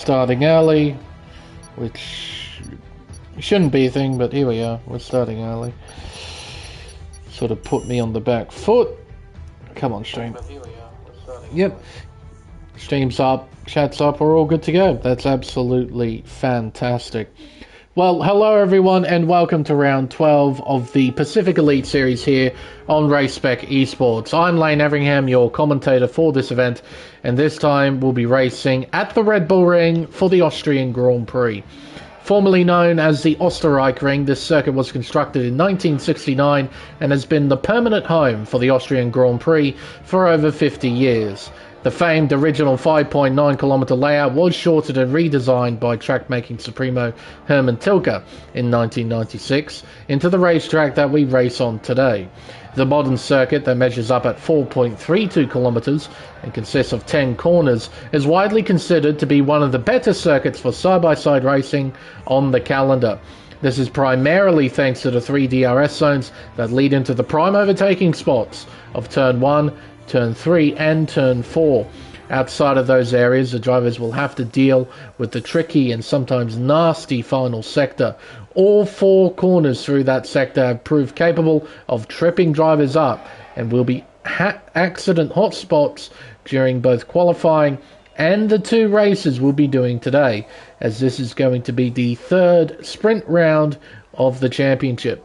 Starting early, which shouldn't be a thing, but here we are. We're starting early. Sort of put me on the back foot. Come on, stream. Yep. Stream's up, chat's up, we're all good to go. That's absolutely fantastic. Well, hello everyone, and welcome to round 12 of the Pacific Elite Series here on Race Spec Esports. I'm Lane Everingham, your commentator for this event, and this time we'll be racing at the Red Bull Ring for the Austrian Grand Prix. Formerly known as the Austria Ring, this circuit was constructed in 1969 and has been the permanent home for the Austrian Grand Prix for over 50 years. The famed original 5.9km layout was shortened and redesigned by track-making supremo Hermann Tilke in 1996 into the racetrack that we race on today. The modern circuit, that measures up at 4.32km and consists of 10 corners, is widely considered to be one of the better circuits for side-by-side racing on the calendar. This is primarily thanks to the 3 DRS zones that lead into the prime overtaking spots of Turn 1, Turn 3 and Turn 4. Outside of those areas, the drivers will have to deal with the tricky and sometimes nasty final sector. All 4 corners through that sector have proved capable of tripping drivers up and will be accident hotspots during both qualifying and the 2 races we'll be doing today, as this is going to be the 3rd sprint round of the championship.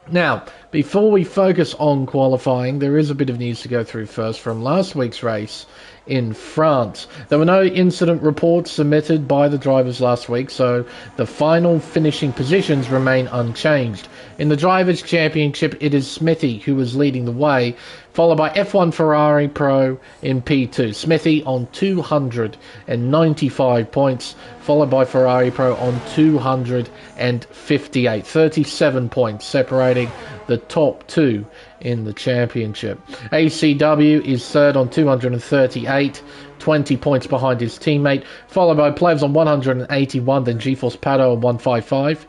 Now, before we focus on qualifying, there is a bit of news to go through first from last week's race in France. There were no incident reports submitted by the drivers last week, so the final finishing positions remain unchanged. In the Drivers' Championship, it is Smithy who was leading the way, followed by F1 Ferrari Pro in P2. Smithy on 295 points, followed by Ferrari Pro on 258. 37 points separating the top 2 in the championship. ACW is third on 238, 20 points behind his teammate, followed by Plebs on 181, then GeForce Pato on 155.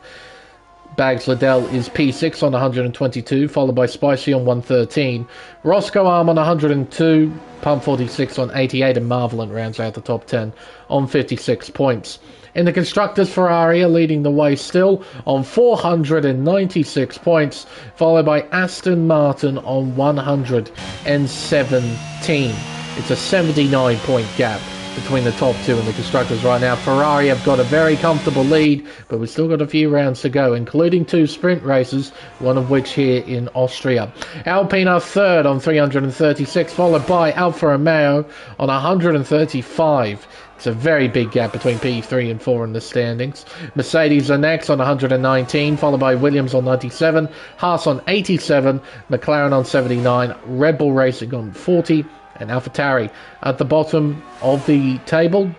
Bags Liddell is P6 on 122, followed by Spicy on 113. Roscoe Arm on 102, Pump 46 on 88, and Marvelant rounds out the top 10 on 56 points. In the Constructors, Ferrari are leading the way still on 496 points, followed by Aston Martin on 117. It's a 79-point gap between the top 2 and the Constructors right now. Ferrari have got a very comfortable lead, but we've still got a few rounds to go, including 2 sprint races, one of which here in Austria. Alpine are third on 336, followed by Alfa Romeo on 135. It's a very big gap between P3 and 4 in the standings. Mercedes are next on 119, followed by Williams on 97, Haas on 87, McLaren on 79, Red Bull Racing on 40, and AlphaTauri at the bottom of the table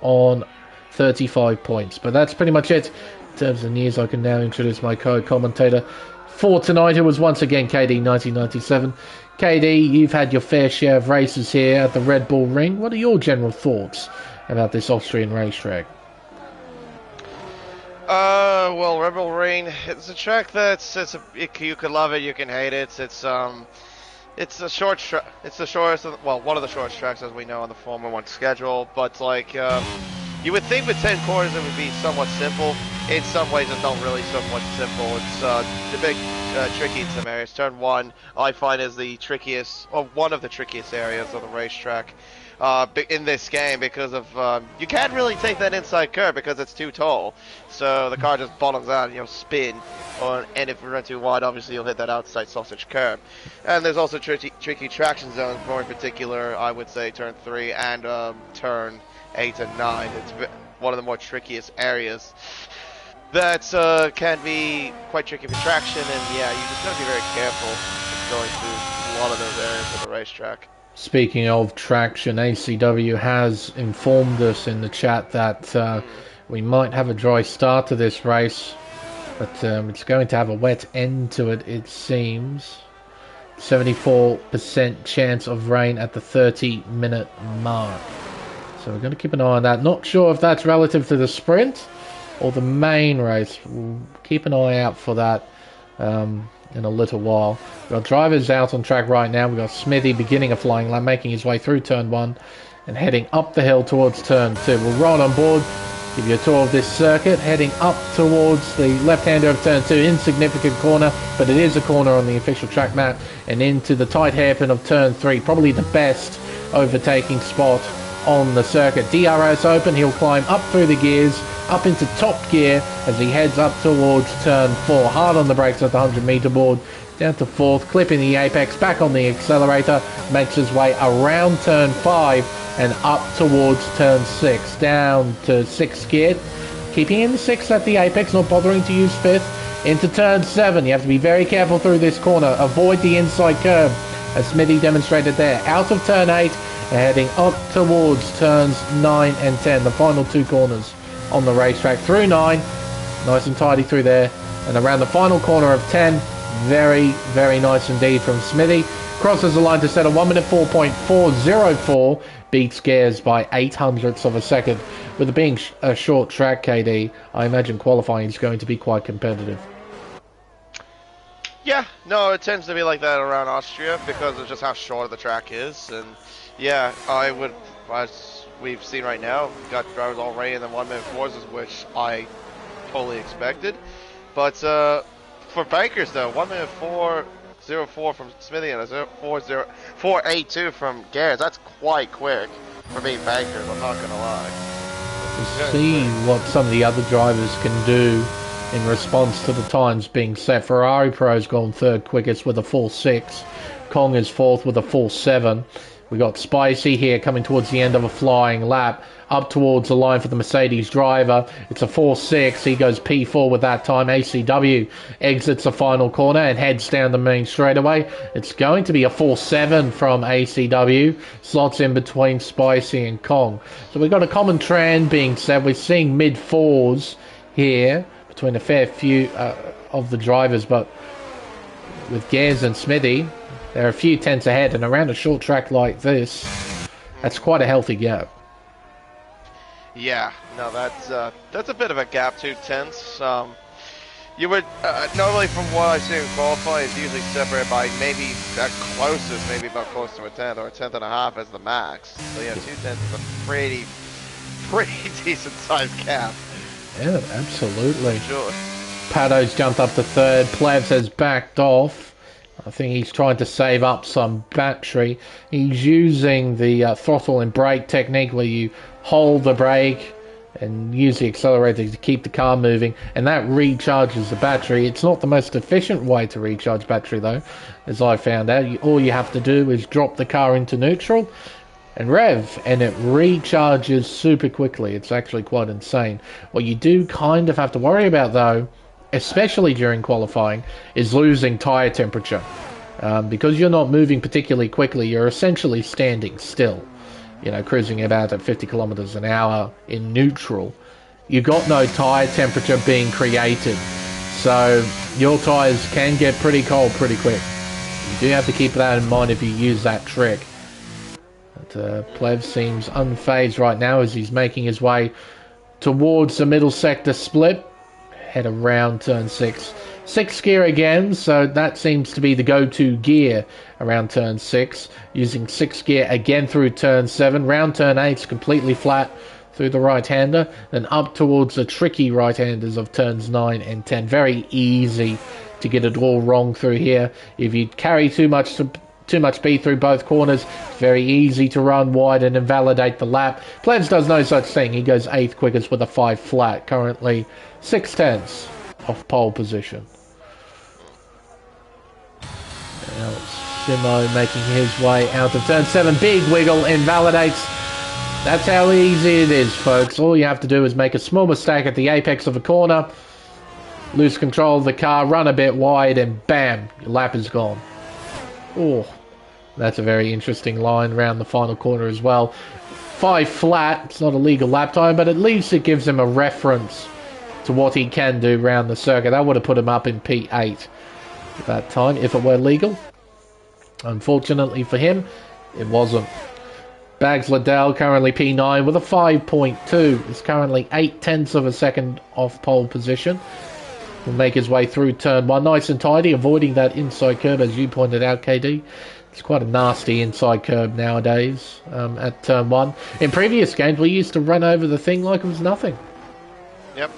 on 35 points. But that's pretty much it in terms of news. I can now introduce my co-commentator for tonight, who was once again KD 1997. KD, you've had your fair share of races here at the Red Bull Ring. What are your general thoughts about this Austrian racetrack? Well, Red Bull Ring, it's a track that's you can love it, you can hate it. It's a short track. It's the shortest, well, one of the shortest tracks as we know on the Formula 1 schedule. But like, you would think with 10 corners it would be somewhat simple. In some ways, it's not really somewhat simple. It's the big tricky in some areas. Turn 1, I find, is the trickiest, or one of the trickiest areas of the racetrack in this game, because of you can't really take that inside curve because it's too tall. So the car just bottoms out and spin. And if you run too wide, obviously you'll hit that outside sausage curb. And there's also tricky traction zones, more in particular, I would say turn 3 and turn 8 and 9. It's one of the more trickiest areas that can be quite tricky for traction. And yeah, you just got to be very careful going through a lot of those areas of the racetrack. Speaking of traction, ACW has informed us in the chat that we might have a dry start to this race, but it's going to have a wet end to it, it seems. 74% chance of rain at the 30-minute mark. So we're going to keep an eye on that. Not sure if that's relative to the sprint or the main race. We'll keep an eye out for that in a little while. We've got drivers out on track right now. We've got Smithy beginning a flying lap, making his way through turn 1. and heading up the hill towards turn 2. We'll ride on board, give you a tour of this circuit, heading up towards the left-hander of turn 2, insignificant corner, but it is a corner on the official track map, and into the tight hairpin of turn 3, probably the best overtaking spot on the circuit. DRS open, he'll climb up through the gears, up into top gear as he heads up towards turn 4. Hard on the brakes at the 100-meter board, down to 4th, clipping the apex, back on the accelerator, makes his way around turn 5 and up towards turn 6, down to 6th gear, keeping in 6th at the apex, not bothering to use 5th, into turn 7. You have to be very careful through this corner, avoid the inside curb, as Smithy demonstrated there, out of turn 8, heading up towards turns 9 and 10, the final 2 corners on the racetrack, through 9, nice and tidy through there, and around the final corner of 10, very, very nice indeed from Smithy. Crosses the line to set a 1 minute 4.404, beats Gears by 0.08 of a second. With it being a short track, KD, I imagine qualifying is going to be quite competitive. Yeah, no, it tends to be like that around Austria because of just how short the track is. And yeah, I would, as we've seen right now, got drivers already in the 1 minute 4s, which I totally expected. But for bankers though, 1 minute 4.04 from Smithy and a 4.82 from Garrett, that's quite quick for being bankers, I'm not gonna lie. To see what some of the other drivers can do in response to the times being set. Ferrari Pro's gone 3rd quickest with a 4.6. Kong is 4th with a 4.7. We got Spicy here coming towards the end of a flying lap, up towards the line for the Mercedes driver. It's a 4.6. He goes P4 with that time. ACW exits the final corner and heads down the main straightaway. It's going to be a 4.7 from ACW. Slots in between Spicy and Kong. So we've got a common trend being set. We're seeing mid-4s here between a fair few of the drivers, but with Gers and Smithy, they're a few tenths ahead, and around a short track like this, that's quite a healthy gap. Yeah, no, that's a bit of a gap, 2 tenths. You would normally, from what I've seen in qualifying, is usually separated by maybe at closest, maybe about close to a tenth or a tenth and a half as the max. So yeah, 2 tenths is a pretty decent sized gap. Yeah, absolutely. Sure. Pado's jumped up to 3rd. Plevs has backed off. I think he's trying to save up some battery. He's using the throttle and brake technique where you hold the brake and use the accelerator to keep the car moving, and that recharges the battery. It's not the most efficient way to recharge battery though, as I found out. All you have to do is drop the car into neutral and rev, and it recharges super quickly. It's actually quite insane. What you do kind of have to worry about though, especially during qualifying, is losing tyre temperature. Because you're not moving particularly quickly, you're essentially standing still, you know, cruising about at 50 kilometers an hour in neutral. You've got no tyre temperature being created, so your tyres can get pretty cold pretty quick. You do have to keep that in mind if you use that trick. But Plev seems unfazed right now as he's making his way towards the middle sector split. Head around turn 6. 6th gear again, so that seems to be the go-to gear around turn 6. Using 6th gear again through turn 7. Round turn 8's completely flat through the right-hander. Then up towards the tricky right-handers of turns 9 and 10. Very easy to get it all wrong through here. If you carry too much speed through both corners, it's very easy to run wide and invalidate the lap. Plans does no such thing. He goes 8th quickest with a 5 flat, currently 6 tenths off pole position. Now it's Simo making his way out of turn 7. Big wiggle, invalidates. That's how easy it is, folks. All you have to do is make a small mistake at the apex of a corner, lose control of the car, run a bit wide, and bam, your lap is gone. Oh, that's a very interesting line around the final corner as well. 5 flat, it's not a legal lap time, but at least it gives him a reference to what he can do around the circuit. That would have put him up in P8 at that time if it were legal. Unfortunately for him, it wasn't. Bags Liddell currently P9 with a 5.2. Is currently 8 tenths of a second off pole position. Will make his way through turn 1 nice and tidy, avoiding that inside curb as you pointed out, KD. It's quite a nasty inside curb nowadays at turn 1. In previous games, we used to run over the thing like it was nothing. Yep,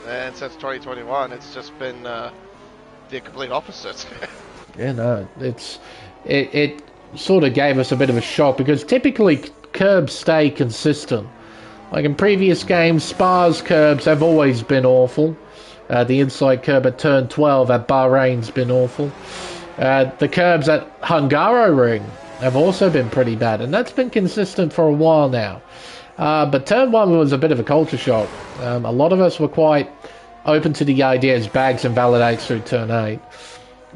and since 2021, it's just been the complete opposite. Yeah, no, it sort of gave us a bit of a shock because typically curbs stay consistent. Like in previous games, Spa's curbs have always been awful. The inside curb at turn 12 at Bahrain's been awful. The curbs at Hungaroring have also been pretty bad, and that's been consistent for a while now. But turn 1 was a bit of a culture shock. A lot of us were quite open to the idea as bags invalidates through turn 8.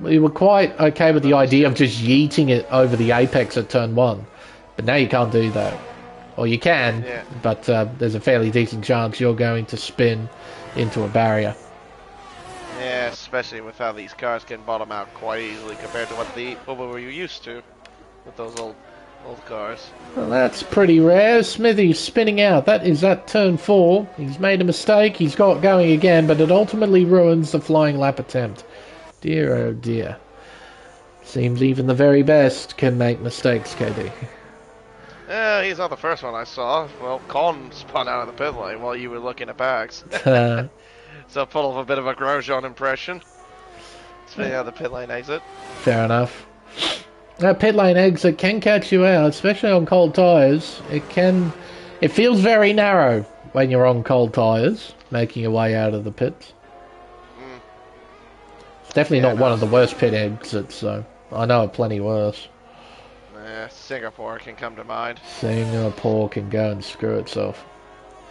We were quite okay with the idea of just yeeting it over the apex at turn 1. But now you can't do that. Or you can, yeah. But there's a fairly decent chance you're going to spin into a barrier. Yeah, especially with how these cars can bottom out quite easily compared to what we were used to with those old cars. Well, that's pretty rare. Smithy's spinning out. That is at turn 4. He's made a mistake. He's got going again, but it ultimately ruins the flying lap attempt. Dear, oh dear. Seems even the very best can make mistakes, KD. He's not the first one I saw. Well, Con spun out of the pit lane while you were looking at bags. So full of a bit of a Grosjean impression. Spinning out the pit lane exit. Fair enough. That pit lane exit can catch you out, especially on cold tyres. It feels very narrow when you're on cold tyres, making your way out of the pits. It's definitely not one of the worst pit exits, so I know of plenty worse. Singapore can come to mind. Singapore can go and screw itself.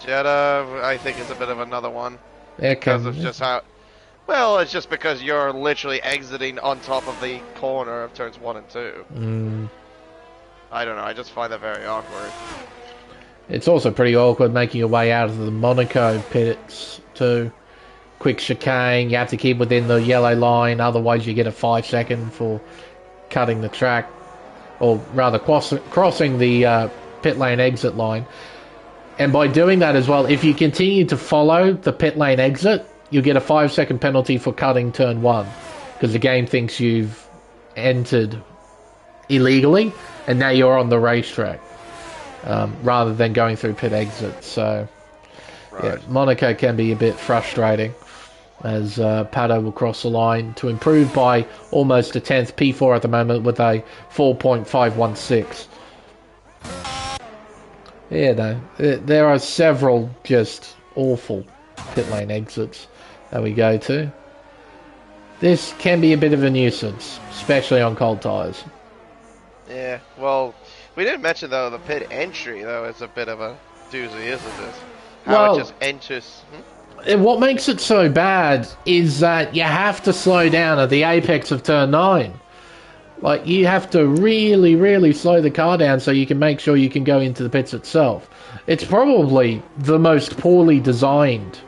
Jeddah, I think, is a bit of another one. Because of just how... Well, it's just because you're literally exiting on top of the corner of turns 1 and 2. I don't know, I just find that very awkward. It's also pretty awkward making your way out of the Monaco pits, too. Quick chicane, you have to keep within the yellow line, otherwise you get a 5-second for cutting the track. Or rather, crossing the pit lane exit line. And by doing that as well, if you continue to follow the pit lane exit, you'll get a 5-second penalty for cutting turn 1. Because the game thinks you've entered illegally, and now you're on the racetrack. Rather than going through pit exit. So, right. Yeah, Monaco can be a bit frustrating. As Pato will cross the line to improve by almost a 10th, P4 at the moment with a 4.516. Yeah, no, there are several just awful pit lane exits that we go to. This can be a bit of a nuisance, especially on cold tyres. Yeah, well, we didn't mention though the pit entry though is a bit of a doozy, isn't it? How it just enters. What makes it so bad is that you have to slow down at the apex of turn 9. Like, you have to really, really slow the car down so you can make sure you can go into the pits itself. It's probably the most poorly designed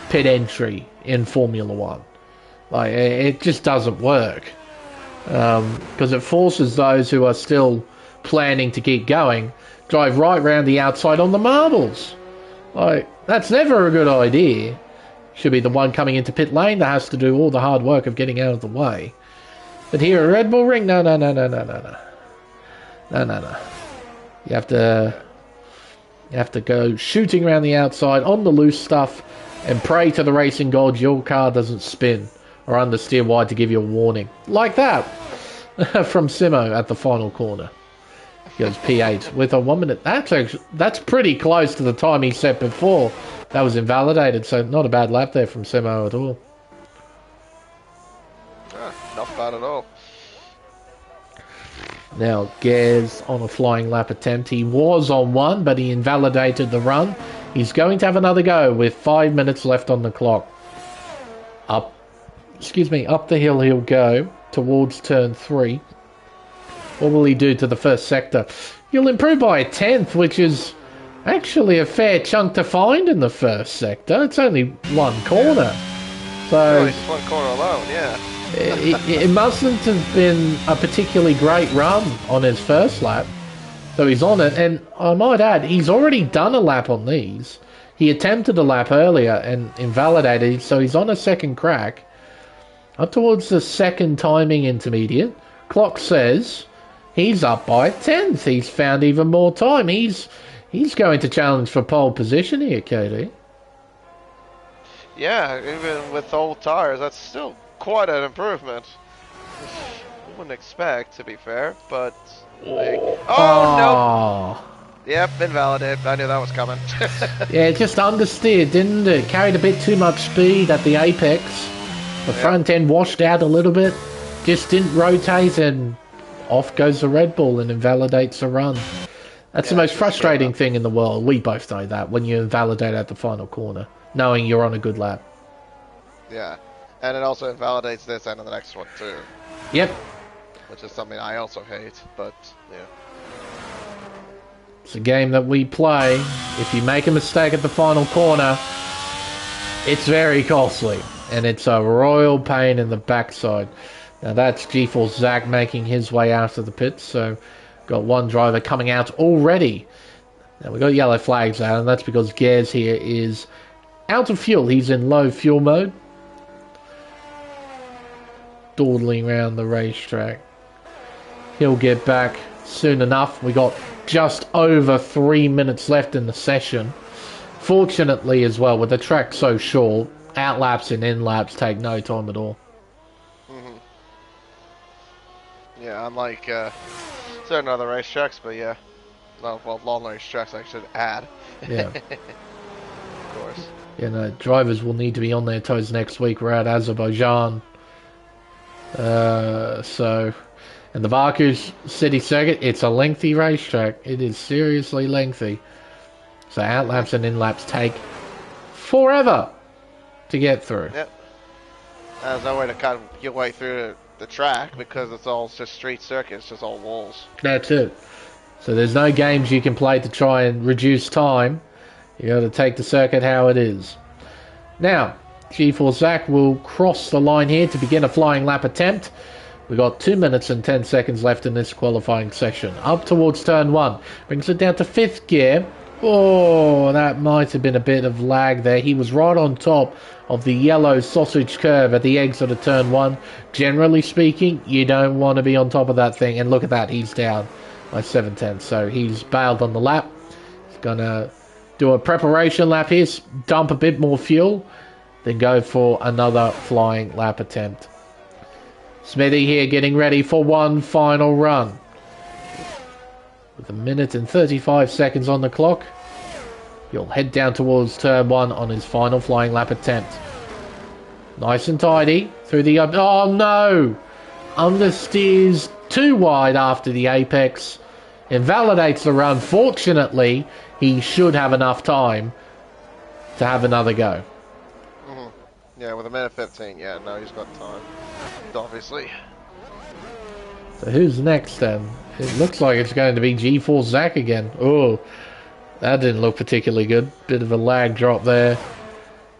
pit entry in Formula 1. Like, it just doesn't work. Because it forces those who are still planning to keep going, drive right round the outside on the marbles. Like, that's never a good idea. Should be the one coming into pit lane that has to do all the hard work of getting out of the way. But here at Red Bull Ring, no. You have to go shooting around the outside on the loose stuff and pray to the racing gods your car doesn't spin or understeer wide to give you a warning. Like that from Simo at the final corner. Goes P8 with a 1 minute. That's pretty close to the time he set before. That was invalidated, so not a bad lap there from Simo at all. Not bad at all. Now, Gers on a flying lap attempt. He was on 1, but he invalidated the run. He's going to have another go with 5 minutes left on the clock. Up the hill he'll go towards turn 3. What will he do to the first sector? He'll improve by a 10th, which is actually a fair chunk to find in the first sector. It's only one corner. So it's one corner alone, yeah. it mustn't have been a particularly great run on his first lap. So he's on it, and I might add, he's already done a lap on these. He attempted a lap earlier and invalidated, so he's on a second crack. Up towards the second timing intermediate. Clock says He's up by a tenth. He's found even more time. He's going to challenge for pole position here, KD. Yeah, even with old tires, that's still quite an improvement. I wouldn't expect, to be fair, but... Oh, nope. Yep, invalidated. I knew that was coming. Yeah, it just understeered, didn't it? Carried a bit too much speed at the apex. The front end washed out a little bit. Just didn't rotate, and off goes the Red Bull and invalidates the run. That's the most frustrating thing in the world. We both know that, when you invalidate at the final corner, knowing you're on a good lap. Yeah, and it also invalidates this and the next one too. Yep. Which is something I also hate, but yeah. It's a game that we play. If you make a mistake at the final corner, it's very costly. And it's a royal pain in the backside. Now that's G-Force Zach making his way out of the pits. So got one driver coming out already. Now we've got yellow flags out, and that's because Gers here is out of fuel. He's in low fuel mode. Dawdling around the racetrack. He'll get back soon enough. We got just over 3 minutes left in the session. Fortunately as well, with the track so short, out-laps and in-laps take no time at all. Yeah, unlike certain other racetracks, but yeah. Well, long racetracks I should add. Yeah. Of course. You know, drivers will need to be on their toes next week. We're at Azerbaijan. And the Baku City Circuit, it's a lengthy racetrack. It is seriously lengthy. So outlaps and inlaps take forever to get through. Yep. There's no way to cut your way through the track because it's all just street circuit. It's just all walls. That's it. So there's no games you can play to try and reduce time. You got to take the circuit how it is. Now, G4 Zach will cross the line here to begin a flying lap attempt. We've got 2 minutes and 10 seconds left in this qualifying session. Up towards turn 1. Brings it down to 5th gear. Oh, that might have been a bit of lag there. He was right on top of the yellow sausage curve at the exit of turn 1. Generally speaking, you don't want to be on top of that thing. And look at that, he's down by 7/10. So he's bailed on the lap. He's going to do a preparation lap here, dump a bit more fuel, then go for another flying lap attempt. Smithy here getting ready for one final run. With 1 minute and 35 seconds on the clock, he'll head down towards turn 1 on his final flying lap attempt. Nice and tidy through the... Oh no! Understeers too wide after the apex. Invalidates the run. Fortunately, he should have enough time to have another go. Yeah, with 1 minute 15, yeah, no, he's got time. Obviously. So who's next then? It looks like it's going to be G4 Zach again. Oh, that didn't look particularly good. Bit of a lag drop there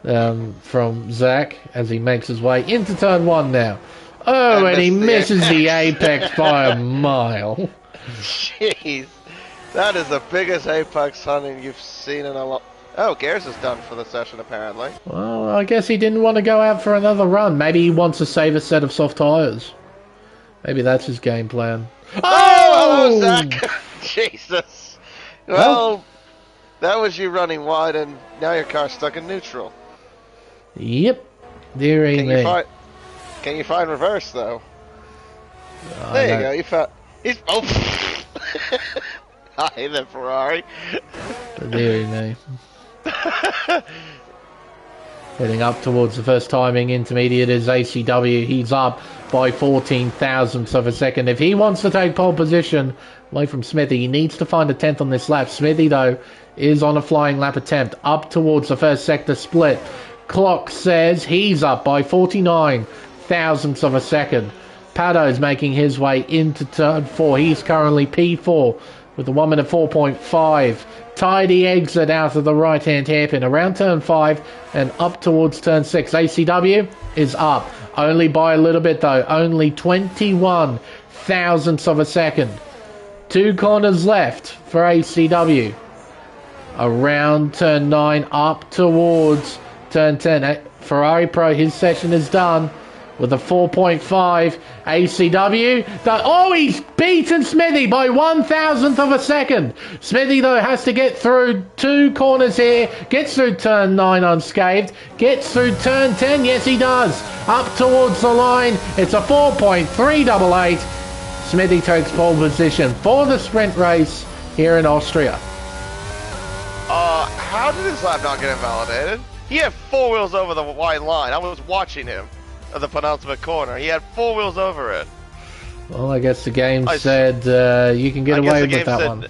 from Zach as he makes his way into turn 1 now. Oh, and he misses the apex by a mile. Jeez. That is the biggest apex hunting you've seen in a long... Oh, Gers is done for the session, apparently. Well, I guess he didn't want to go out for another run. Maybe he wants to save a set of soft tyres. Maybe that's his game plan. Oh, hello, Zach! Jesus. Well, that was you running wide, and now your car's stuck in neutral. Yep. Dearie me. Can you find reverse, though? There you go. You found... Oh! Hi there, Ferrari. Dearie me. Heading up towards the first timing intermediate is ACW. He's up by 14 thousandths of a second. If he wants to take pole position away from Smithy, he needs to find a 10th on this lap. Smithy, though, is on a flying lap attempt up towards the first sector split. Clock says he's up by 49 thousandths of a second. Pado's making his way into turn 4. He's currently P4 with a 1 minute 4.5. Tidy exit out of the right-hand hairpin around turn 5 and up towards turn 6. ACW is up. Only by a little bit, though. Only 21 thousandths of a second. 2 corners left for ACW. Around turn 9, up towards turn 10. Ferrari Pro, his session is done. with a 4.5. ACW. Oh, he's beaten Smithy by 1,000th of a second. Smithy, though, has to get through 2 corners here. Gets through turn 9 unscathed. Gets through turn 10. Yes, he does. Up towards the line. It's a 4.388. Smithy takes pole position for the sprint race here in Austria. How did his lap not get invalidated? He had 4 wheels over the white line. I was watching him at the penultimate corner. He had 4 wheels over it. Well, I guess the game said you can get away with that one.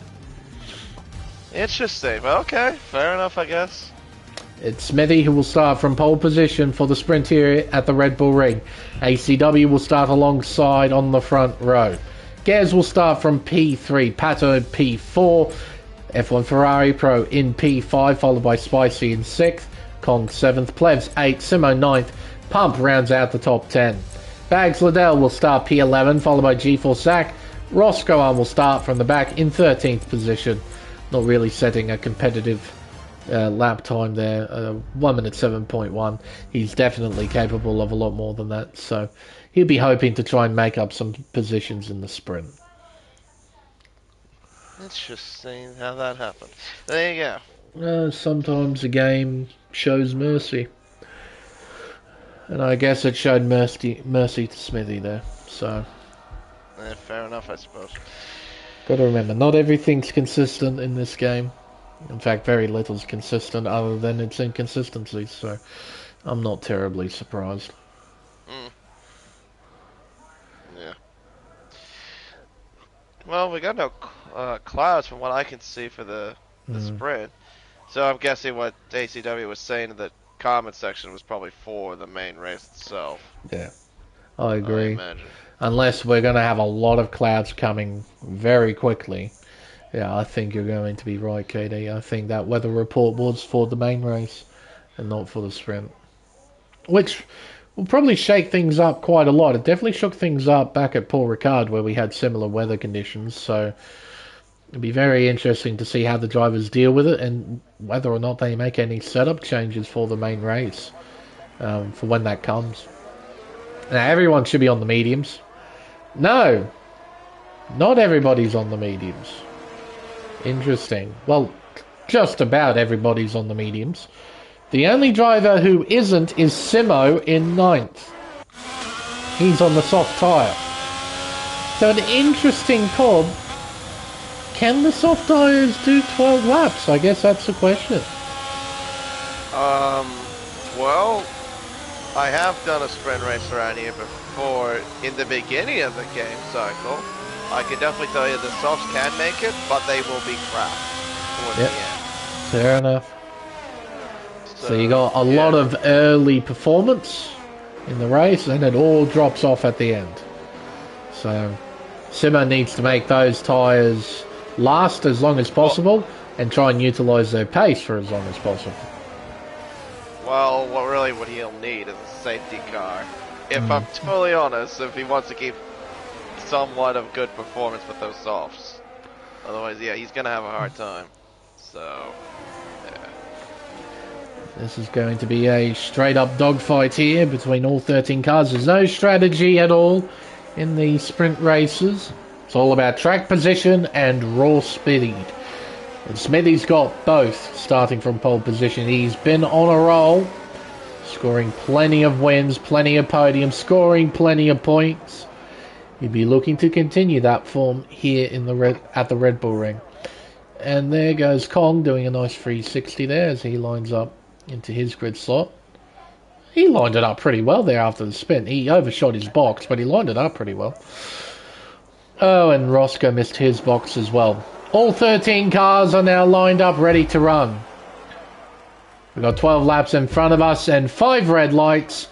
Interesting, but okay, fair enough, I guess. It's Smithy who will start from pole position for the sprint here at the Red Bull Ring. ACW will start alongside on the front row. Gez will start from P3, Pato P4, F1 Ferrari Pro in P5, followed by Spicy in 6th, Kong 7th, Plebs 8th, Simo 9th, Pump rounds out the top 10. Bags Liddell will start P11, followed by G4 Sack. Roscoe will start from the back in 13th position. Not really setting a competitive lap time there. 1 minute 7.1. He's definitely capable of a lot more than that, so he'll be hoping to try and make up some positions in the sprint. Interesting how that happened. There you go. Sometimes the game shows mercy. And I guess it showed mercy to Smithy there. So, yeah, fair enough, I suppose. Got to remember, not everything's consistent in this game. In fact, very little's consistent other than its inconsistencies. So, I'm not terribly surprised. Yeah. Well, we got no clouds from what I can see for the sprint. So I'm guessing what ACW was saying in the comment section was probably for the main race itself. Yeah, I agree. I imagine. Unless we're going to have a lot of clouds coming very quickly. Yeah, I think you're going to be right, KD. I think that weather report was for the main race and not for the sprint. Which will probably shake things up quite a lot. It definitely shook things up back at Paul Ricard where we had similar weather conditions. So it'll be very interesting to see how the drivers deal with it and whether or not they make any setup changes for the main race for when that comes. Now, everyone should be on the mediums. No, not everybody's on the mediums. Interesting. Well, just about everybody's on the mediums. The only driver who isn't is Simo in 9th. He's on the soft tyre. So an interesting call. Can the soft tyres do 12 laps? I guess that's the question. Well, I have done a sprint race around here before in the beginning of the game cycle. I can definitely tell you the softs can make it, but they will be crap towards the end. Fair enough. So you got a lot of early performance in the race, and it all drops off at the end. So Simo needs to make those tyres last as long as possible and try and utilise their pace for as long as possible. Well, what he'll need is a safety car. If I'm totally honest, if he wants to keep somewhat of good performance with those softs. Otherwise, yeah, he's going to have a hard time. So, yeah. This is going to be a straight-up dogfight here between all 13 cars. There's no strategy at all in the sprint races. It's all about track position and raw speed. And Smithy's got both starting from pole position. He's been on a roll, scoring plenty of wins, plenty of podiums, scoring plenty of points. He'd be looking to continue that form here in the at the Red Bull Ring. And there goes Kong doing a nice 360 there as he lines up into his grid slot. He lined it up pretty well there after the spin. He overshot his box, but he lined it up pretty well. Oh, and Roscoe missed his box as well. All 13 cars are now lined up, ready to run. We've got 12 laps in front of us and 5 red lights.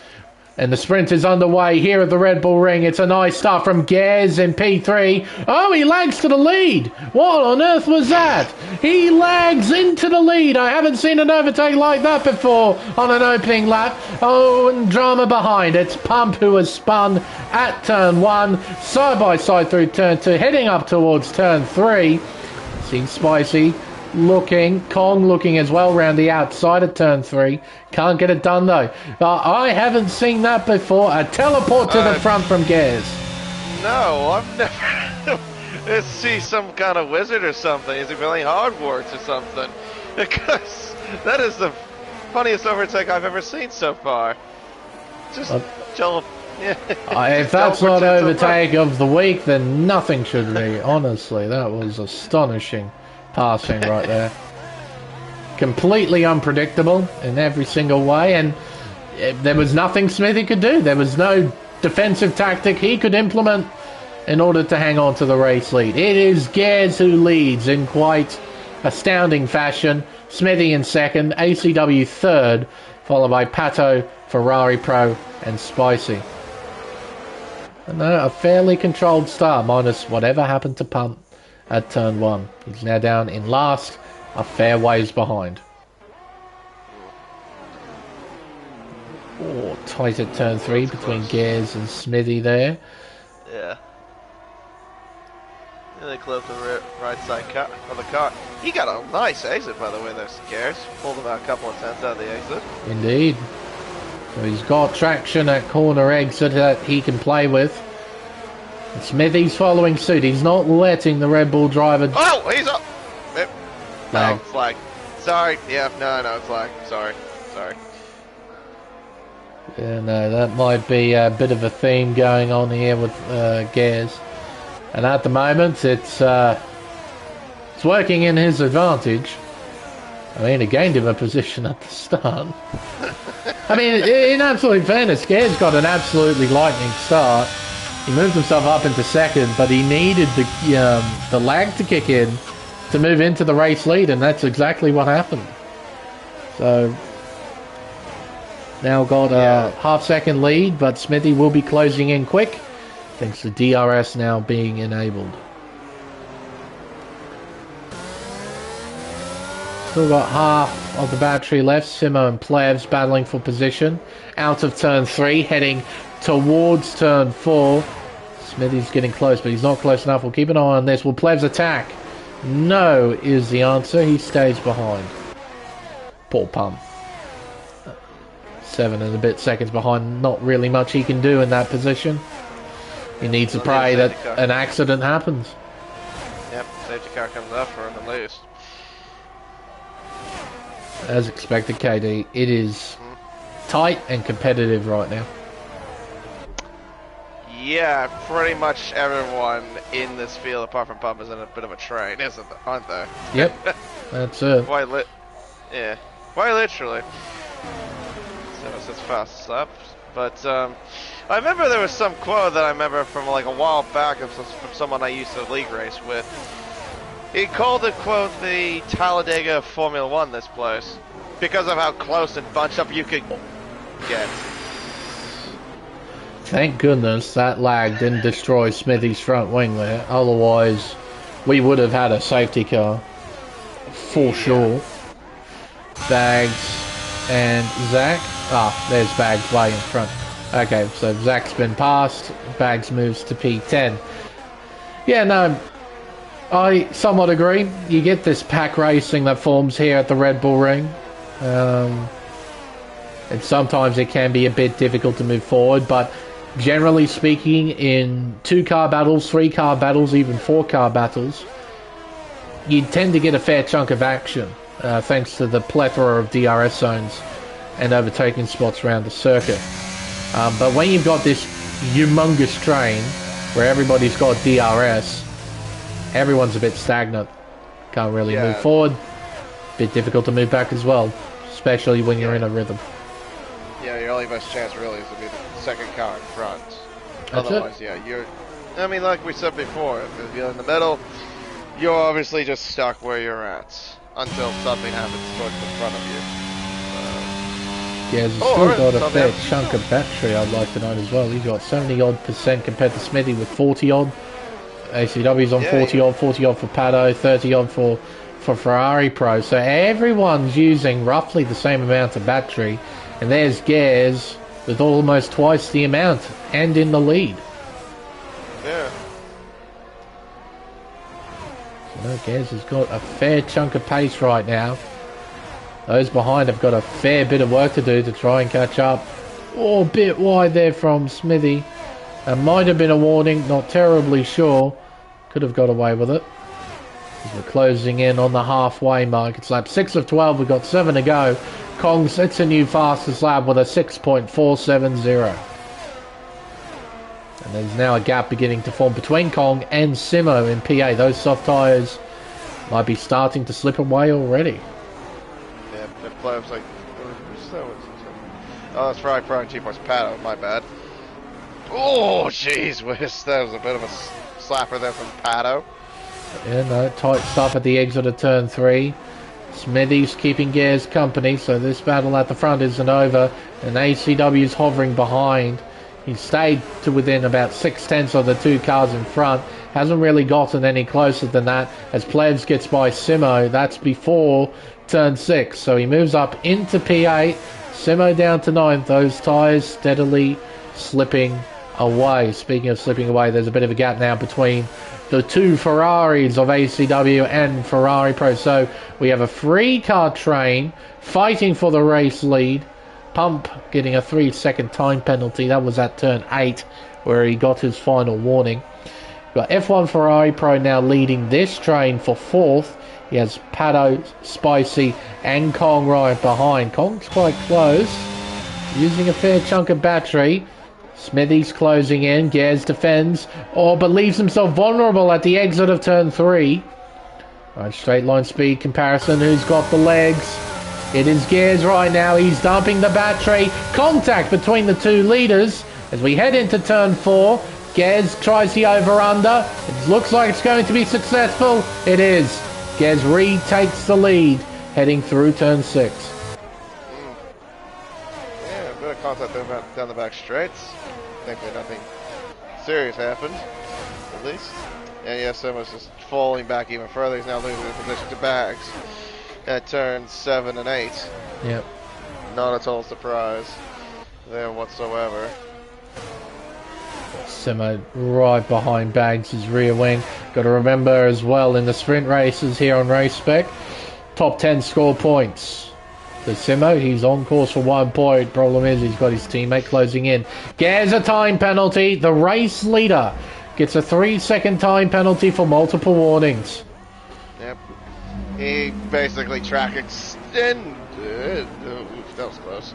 And the sprint is underway here at the Red Bull Ring. It's a nice start from Gez in P3. Oh, he lags to the lead. What on earth was that? He lags into the lead. I haven't seen an overtake like that before on an opening lap. Oh, and drama behind. It's Pump who has spun at turn 1, side by side through turn 2, heading up towards turn 3. Seen Spicy looking, Kong looking as well round the outside of turn 3. Can't get it done though. I haven't seen that before. A teleport to the front from Gers. No, I've never. Is he some kind of wizard or something? Is he playing Hogwarts or something? Because that is the funniest overtake I've ever seen so far. Just if that's not overtake of the week, then nothing should be. Honestly, that was astonishing passing right there. Completely unpredictable in every single way, and there was nothing Smithy could do. There was no defensive tactic he could implement in order to hang on to the race lead. It is Gers who leads in quite astounding fashion. Smithy in second, ACW third, followed by Pato, Ferrari Pro, and Spicy. And a fairly controlled start, minus whatever happened to Pump at turn 1. He's now down in last, a fair ways behind. Oh, tight at turn 3 between Gers and Smithy there. Yeah. Really close to the right side of the car. He got a nice exit, by the way, there, Gers. Pulled about a couple of tenths out of the exit. Indeed. So he's got traction at corner exit that he can play with. And Smithy's following suit. He's not letting the Red Bull driver... Oh, he's up! Flag. No, flag. Sorry. Yeah, no, flag. Sorry. Yeah, no, that might be a bit of a theme going on here with Gers. And at the moment, it's working in his advantage. I mean, it gained him a position at the start. I mean, in absolute fairness, Gers got an absolutely lightning start. He moved himself up into second, but he needed the lag to kick in to move into the race lead, and that's exactly what happened. So now got a half-second lead, but Smithy will be closing in quick, thanks to DRS now being enabled. Still got half of the battery left. Simo and Plevs battling for position. Out of turn 3, heading towards turn 4. Smithy's getting close, but he's not close enough. We'll keep an eye on this. Will Plevs attack? No is the answer. He stays behind. Poor Pump. 7 and a bit seconds behind. Not really much he can do in that position. He needs to pray that an accident happens. Yep, safety car comes up for him at least. As expected, KD, it is tight and competitive right now. Yeah, pretty much everyone in this field, apart from Pump, is in a bit of a train, aren't they? Yep, that's it. Quite literally. So it's fast up. But I remember there was some quote that I remember from like a while back from someone I used to league race with. He called it, quote, the Talladega of Formula 1, this place, because of how close and bunched up you could get. Thank goodness that lag didn't destroy Smithy's front wing there. Otherwise, we would have had a safety car. For sure. Bags and Zach. There's Bags way in front. Okay, so Zach's been passed. Bags moves to P10. Yeah, no, I somewhat agree. You get this pack racing that forms here at the Red Bull Ring. And sometimes it can be a bit difficult to move forward, but generally speaking, in 2-car battles, 3-car battles, even 4-car battles, you tend to get a fair chunk of action, thanks to the plethora of DRS zones and overtaking spots around the circuit. But when you've got this humongous train where everybody's got DRS, everyone's a bit stagnant. Can't really move forward. Bit difficult to move back as well, especially when you're in a rhythm. Yeah, your only best chance really is to be the second car in front. That's Otherwise, I mean, like we said before, if you're in the middle, you're obviously just stuck where you're at until something happens towards the front of you. Yeah, he's still got a fair chunk of battery, I'd like to note as well. He's got 70-odd% compared to Smithy with 40-odd. ACW's on 40-odd, 40-odd for Pato, 30-odd for Ferrari Pro. So everyone's using roughly the same amount of battery. And there's Gers with almost twice the amount and in the lead. Yeah. You know, Gaz has got a fair chunk of pace right now. Those behind have got a fair bit of work to do to try and catch up. Oh, a bit wide there from Smithy. It might have been a warning, not terribly sure. Could have got away with it. We're closing in on the halfway mark. It's lap 6 of 12. We've got 7 to go. Kong sets a new fastest lap with a 6.470. And there's now a gap beginning to form between Kong and Simo in PA. Those soft tyres might be starting to slip away already. Yeah, the plebs like... Oh, that's Ferrari Pro and G-Force Pato, my bad. Oh, jeez whiz. That was a bit of a slapper there from Pato. Yeah, no, tight stuff at the exit of turn 3. Smithy's keeping Gares company, so this battle at the front isn't over. And ACW's hovering behind. He's stayed to within about 6/10 of the two cars in front. Hasn't really gotten any closer than that. As Plebs gets by Simo, that's before turn 6. So he moves up into P8. Simo down to 9th. Those tyres steadily slipping away. Speaking of slipping away, there's a bit of a gap now between the two Ferraris of ACW and Ferrari Pro. So we have a 3-car train fighting for the race lead. Pump getting a 3-second time penalty. That was at turn 8 where he got his final warning. We've got F1 Ferrari Pro now leading this train for 4th. He has Pato, Spicy and Kong right behind. Kong's quite close, using a fair chunk of battery. Smithy's closing in. Gaz defends, but leaves himself vulnerable at the exit of turn 3. Right, straight line speed comparison. Who's got the legs? It is Gaz right now. He's dumping the battery. Contact between the two leaders as we head into turn 4. Gaz tries the over-under. It looks like it's going to be successful. It is. Gaz retakes the lead heading through turn 6. Yeah, a bit of contact down the back straights. Thankfully nothing serious happened, at least. And yeah, Simo's just falling back even further. He's now losing his position to Bags at turns 7 and 8. Yep. Not a total surprise there whatsoever. Simo right behind Bags' rear wing. Got to remember as well in the sprint races here on Race Spec, top 10 score points. So Simo, he's on course for 1 point. Problem is he's got his teammate closing in. Gets a time penalty. The race leader gets a 3-second time penalty for multiple warnings. Yep. He basically track extended. Oof, that was close.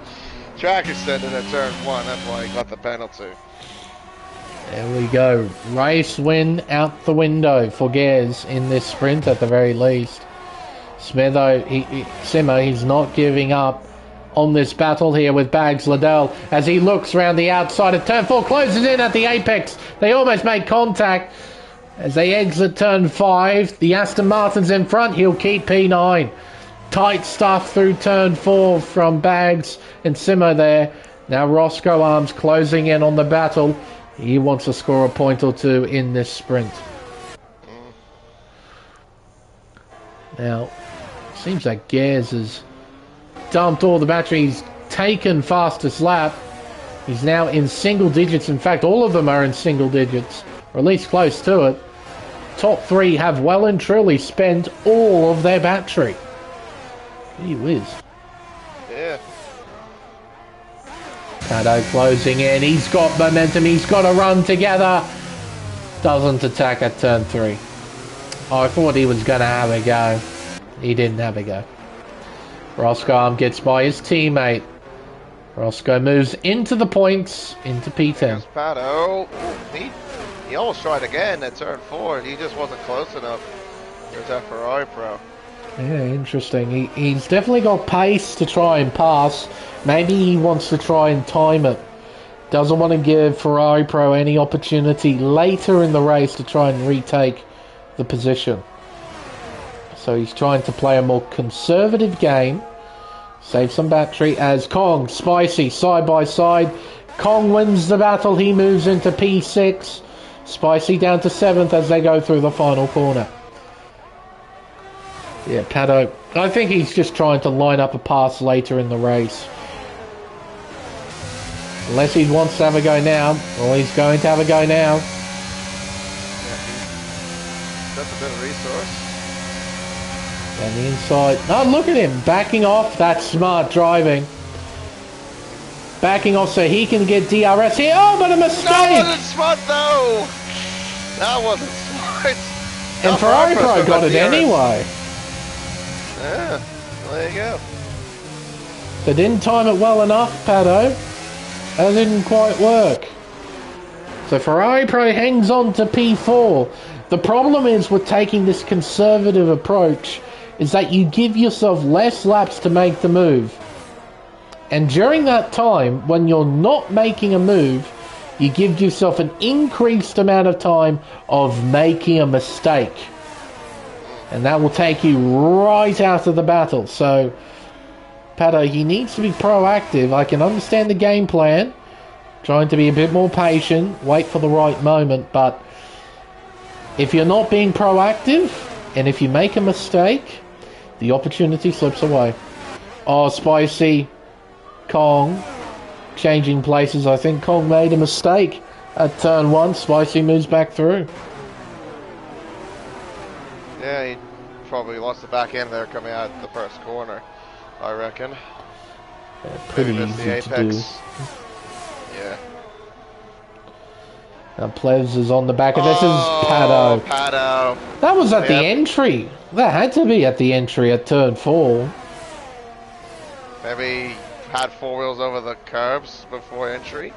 Track extended at turn 1. That's why he got the penalty. There we go. Race win out the window for Gaz in this sprint at the very least. Simo, he's not giving up on this battle here with Bags Liddell as he looks around the outside of turn 4, closes in at the apex. They almost make contact as they exit turn 5. The Aston Martin's in front. He'll keep P9. Tight stuff through turn 4 from Bags and Simo there. Now Roscoe Arms closing in on the battle. He wants to score a point or two in this sprint. Now, seems like Gaz has dumped all the batteries, taken fastest lap. He's now in single digits. In fact, all of them are in single digits, or at least close to it. Top 3 have well and truly spent all of their battery. Gee whiz. Yeah. Pato closing in. He's got momentum. He's got to run together. Doesn't attack at turn 3. Oh, I thought he was going to have a go. He didn't have a go. Roscoe gets by his teammate. Roscoe moves into the points, into P10. Here's Pato. He almost tried again at turn 4, and he just wasn't close enough. There's that Ferrari Pro. Yeah, interesting. He's definitely got pace to try and pass. Maybe he wants to try and time it. Doesn't want to give Ferrari Pro any opportunity later in the race to try and retake the position. So he's trying to play a more conservative game. Save some battery as Kong, Spicy, side by side. Kong wins the battle. He moves into P6. Spicy down to 7th as they go through the final corner. Yeah, Pato, I think he's just trying to line up a pass later in the race. Unless he wants to have a go now. Well, he's going to have a go now. Yeah, that's a bit of resource. And the inside. Oh, look at him backing off. That's smart driving. Backing off so he can get DRS here. Oh, but a mistake! That wasn't smart, though! That wasn't smart. And Ferrari Pro got it DRS. anyway. Yeah, there you go. They didn't time it well enough, Pado. That didn't quite work. So Ferrari Pro hangs on to P4. The problem is with taking this conservative approach is that you give yourself less laps to make the move. And during that time, when you're not making a move, you give yourself an increased amount of time of making a mistake. And that will take you right out of the battle. So, Pato, he needs to be proactive. I can understand the game plan. Trying to be a bit more patient, wait for the right moment. But if you're not being proactive, and if you make a mistake, the opportunity slips away. Oh, Spicy. Kong changing places. I think Kong made a mistake at turn 1. Spicy moves back through. Yeah, he probably lost the back end there coming out the first corner, I reckon. Yeah, pretty easy to do. Yeah. Now Plevs is on the back of this. Is Pato. Pato. That was at the entry. That had to be at the entry at turn 4. Maybe had 4 wheels over the curbs before entry.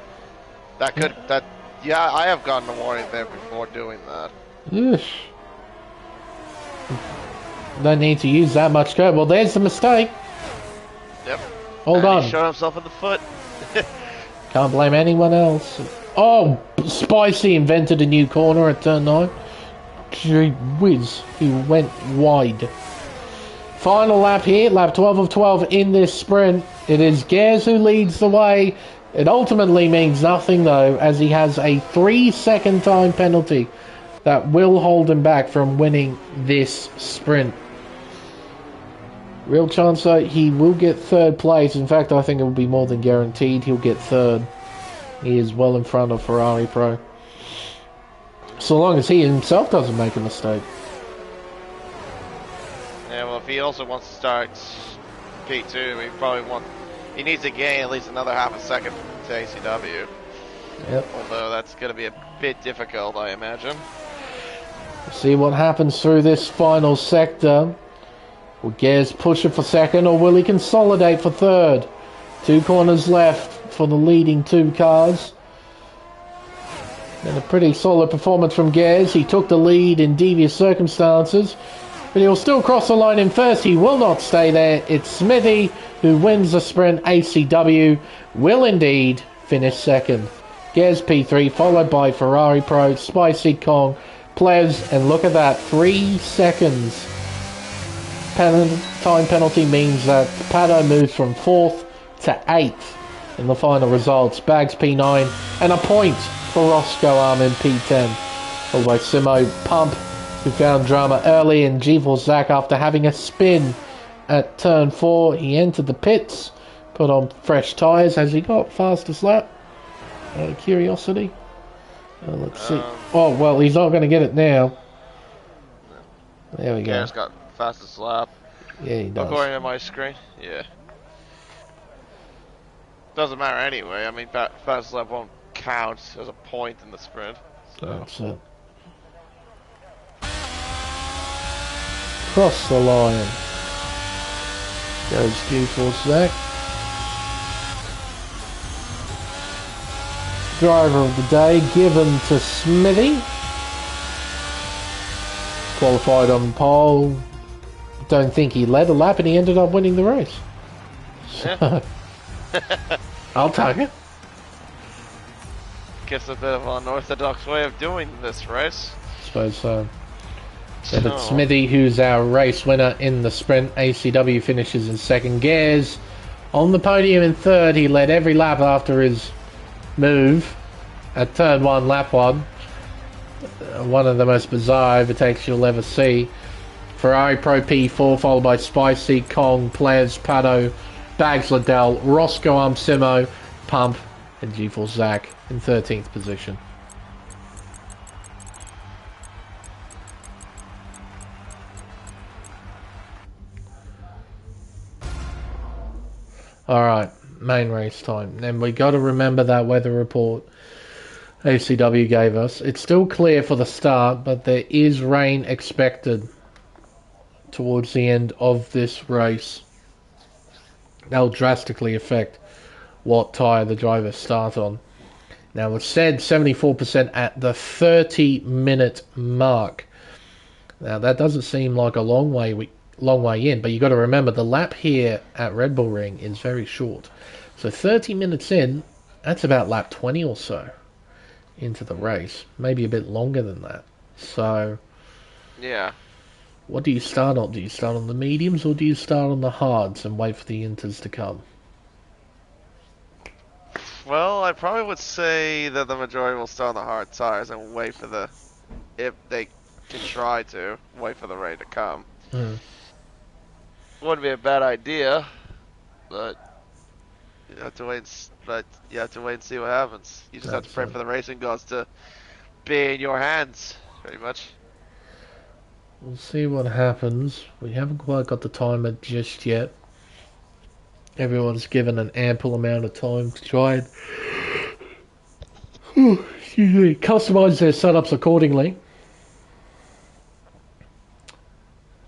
Yeah, I have gotten a warning there before doing that. Eesh. Don't need to use that much curb. Well, there's the mistake. Yep. Hold on. He shot himself in the foot. Can't blame anyone else. Oh, Spicy invented a new corner at turn 9. Gee whiz, he went wide. Final lap here, lap 12 of 12 in this sprint. It is Gers who leads the way. It ultimately means nothing though, as he has a 3-second time penalty that will hold him back from winning this sprint. Real chance though, he will get 3rd place. In fact, I think it will be more than guaranteed he'll get 3rd. He is well in front of Ferrari Pro. So long as he himself doesn't make a mistake. Yeah, well, if he also wants to start P2, he needs to gain at least another half a second to ACW. Yep. Although that's going to be a bit difficult, I imagine. See what happens through this final sector. Will Gers push it for 2nd, or will he consolidate for 3rd? 2 corners left for the leading 2 cars. And a pretty solid performance from Gers. He took the lead in devious circumstances, but he'll still cross the line in 1st. He will not stay there. It's Smithy who wins the sprint. ACW will indeed finish 2nd. Gers P3, followed by Ferrari Pro, Spicy, Kong, Plevs, and look at that, 3 seconds. Time penalty means that Pato moves from 4th to 8th in the final results. Bags P9 and a point for Roscoe Arm in P10. Followed by Simo Pump, who found drama early, and G4 Zach after having a spin at turn 4. He entered the pits, put on fresh tyres as he got fastest lap. Curiosity. Let's see. Oh, well, he's not going to get it now. There we go. Garrett's got fastest lap. Yeah, he does. According to my screen, yeah. Doesn't matter anyway. I mean, fastest lap won't count as a point in the sprint. So. That's it. Cross the line. Goes G4 Zach. Driver of the day given to Smithy. Qualified on pole. Don't think he led a lap and he ended up winning the race. Yeah. I'll take it. Gives a bit of an unorthodox way of doing this race. I suppose so. But it's Smithy who's our race winner in the sprint. ACW finishes in 2nd. Gers on the podium in 3rd. He led every lap after his move at turn 1, lap 1. One of the most bizarre overtakes you'll ever see. Ferrari Pro P4, followed by Spicy, Kong, Plevs, Pato, Bags Liddell, Roscoe Arm Simo, Pump, and G4 Zach in 13th position. Alright, main race time. Then we got to remember that weather report ACW gave us. It's still clear for the start, but there is rain expected towards the end of this race. That'll drastically affect what tyre the drivers start on. Now, it's said 74% at the 30-minute mark. Now, that doesn't seem like a long way in, but you got to remember the lap here at Red Bull Ring is very short. So 30 minutes in, that's about lap 20 or so into the race. Maybe a bit longer than that. So, yeah. What do you start on? Do you start on the mediums or do you start on the hards and wait for the inters to come? Well, I probably would say that the majority will start on the hard tires and wait for the, if they can try to, wait for the rain to come. Wouldn't be a bad idea, but you have to wait. You have to wait and see what happens. You just have to pray for the racing gods to be in your hands, pretty much. We'll see what happens. We haven't quite got the timer just yet. Everyone's given an ample amount of time to try and customize their setups accordingly.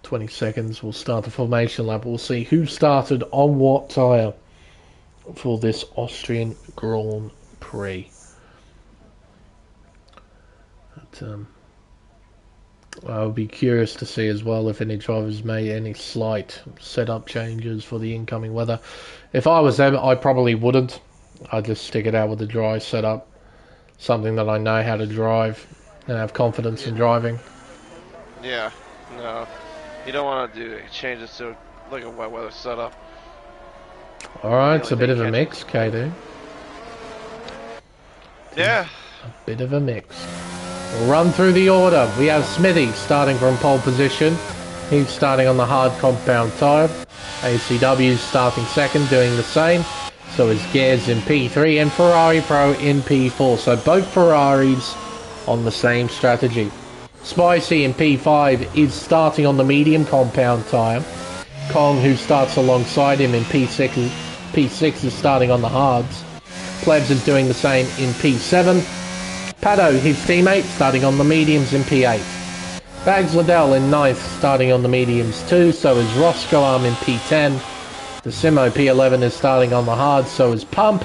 20 seconds, we'll start the formation lap. We'll see who started on what tyre for this Austrian Grand Prix. But, I would be curious to see as well if any drivers made any slight setup changes for the incoming weather. If I was them, I probably wouldn't. I'd just stick it out with the dry setup. Something that I know how to drive and have confidence in driving. Yeah, no. You don't want to do changes to like a wet weather setup. Alright, it's a bit of a mix, KD. Yeah. A bit of a mix. We'll run through the order. We have Smithy starting from pole position. He's starting on the hard compound tyre. ACW is starting second, doing the same. So is Gears in P3 and Ferrari Pro in P4. So both Ferraris on the same strategy. Spicy in P5 is starting on the medium compound tyre. Kong, who starts alongside him in P6 is starting on the hards. Plebs is doing the same in P7. Pato, his teammate, starting on the mediums in P8. Bags Liddell in 9th, starting on the mediums too, so is Roscoe Arm in P10. The Simo P11 is starting on the hard, so is Pump.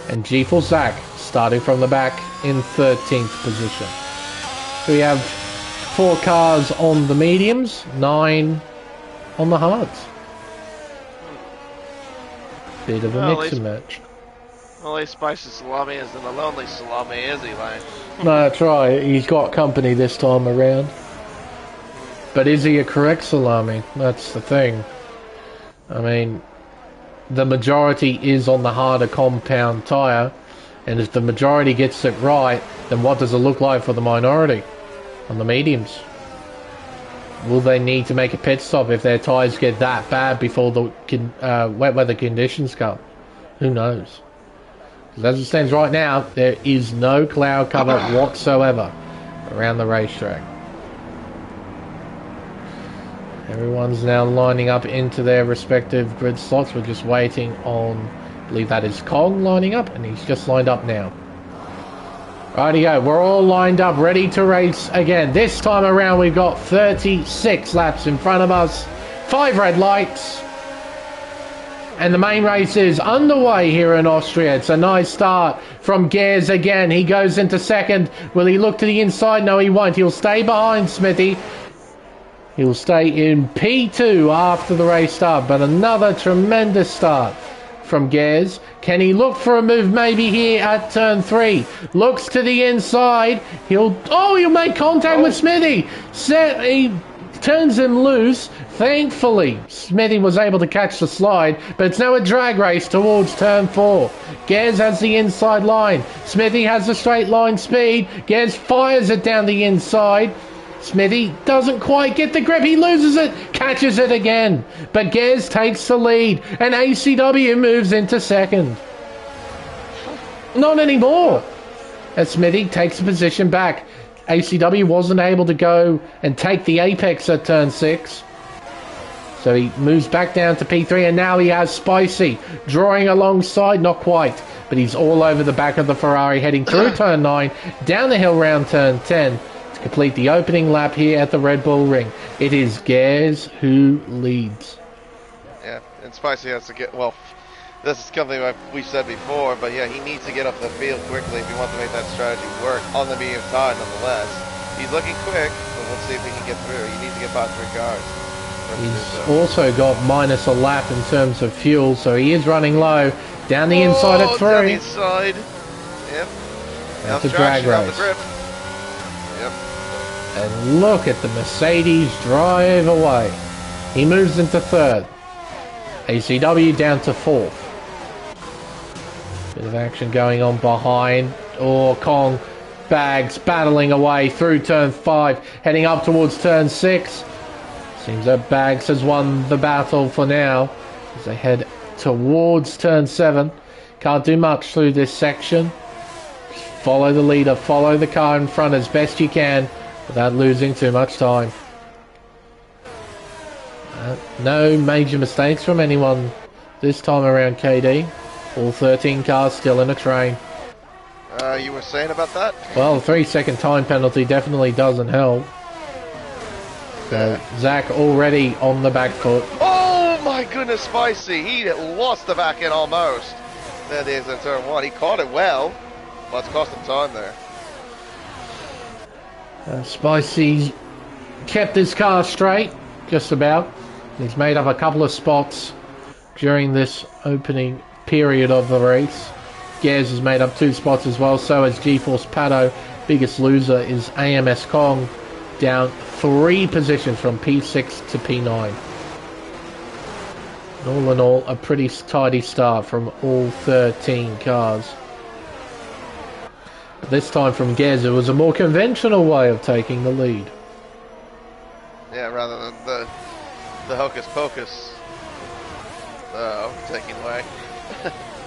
And G4 Zach, starting from the back in 13th position. So we have 4 cars on the mediums, 9 on the hards. Bit of a mix and match. Well, at least Spicy Salami isn't a lonely salami, is he, Lane? No, that's right. He's got company this time around. But is he a correct salami? That's the thing. I mean, the majority is on the harder compound tyre. And if the majority gets it right, then what does it look like for the minority on the mediums? Will they need to make a pit stop if their tyres get that bad before the wet weather conditions come? Who knows? As it stands right now, there is no cloud cover whatsoever around the racetrack. Everyone's now lining up into their respective grid slots. We're just waiting on, I believe that is Kong lining up, and he's just lined up now. Rightio, we're all lined up, ready to race again. This time around, we've got 36 laps in front of us, 5 red lights. And the main race is underway here in Austria. It's a nice start from Gears again. He goes into second. Will he look to the inside? No, he won't. He'll stay behind Smithy. He'll stay in P2 after the race start. But another tremendous start from Gears. Can he look for a move maybe here at turn 3? Looks to the inside. He'll make contact with Smithy. He turns him loose. Thankfully, Smithy was able to catch the slide, but it's now a drag race towards turn 4. Gers has the inside line. Smithy has the straight line speed. Gers fires it down the inside. Smithy doesn't quite get the grip. He loses it, catches it again. But Gers takes the lead, and ACW moves into second. Not anymore. As Smithy takes a position back. ACW wasn't able to go and take the apex at turn 6. So he moves back down to P3, and now he has Spicy drawing alongside, not quite, but he's all over the back of the Ferrari, heading through turn 9, down the hill round turn 10, to complete the opening lap here at the Red Bull Ring. It is Gers who leads. Yeah, and Spicy has to get, well, this is something we've said before, but yeah, he needs to get off the field quickly if he wants to make that strategy work on the medium tire nonetheless. He's looking quick, but we'll see if he can get through. He needs to get past 3 cars. He's also got minus a lap in terms of fuel, so he is running low. Down the inside at 3. Down the inside. Yep. That's a drag race. Yep. And look at the Mercedes drive away. He moves into 3rd. ACW down to 4th. Bit of action going on behind. Kong Bags battling away through turn 5, heading up towards turn 6. Seems that Bags has won the battle for now as they head towards turn 7. Can't do much through this section. Just follow the leader, follow the car in front as best you can without losing too much time. No major mistakes from anyone this time around, KD. All 13 cars still in a train. You were saying about that? Well, the 3-second time penalty definitely doesn't help. So, Zach already on the back foot. Oh my goodness, Spicy! He lost the back end almost. There it is in turn 1. He caught it well, but it's cost him time there. Spicy kept his car straight, just about. He's made up a couple of spots during this opening period of the race. Gers has made up 2 spots as well, so has GeForce Pato. Biggest loser is AMS Kong, down 3 positions from P6 to P9. All in all, a pretty tidy start from all 13 cars. This time from Gers, it was a more conventional way of taking the lead. Yeah, rather than the hocus pocus taking away.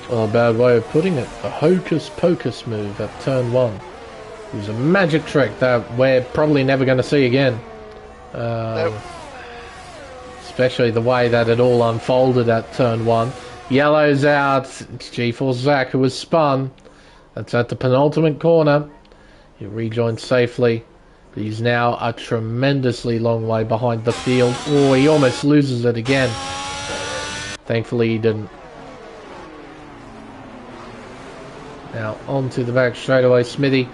Well, a bad way of putting it. A hocus pocus move at turn 1. It was a magic trick that we're probably never going to see again. Nope. Especially the way that it all unfolded at turn 1. Yellow's out. It's GeForce Zach who was spun. That's at the penultimate corner. He rejoined safely. But he's now a tremendously long way behind the field. Oh, he almost loses it again. Thankfully he didn't. Now onto the back straight away. Smithy,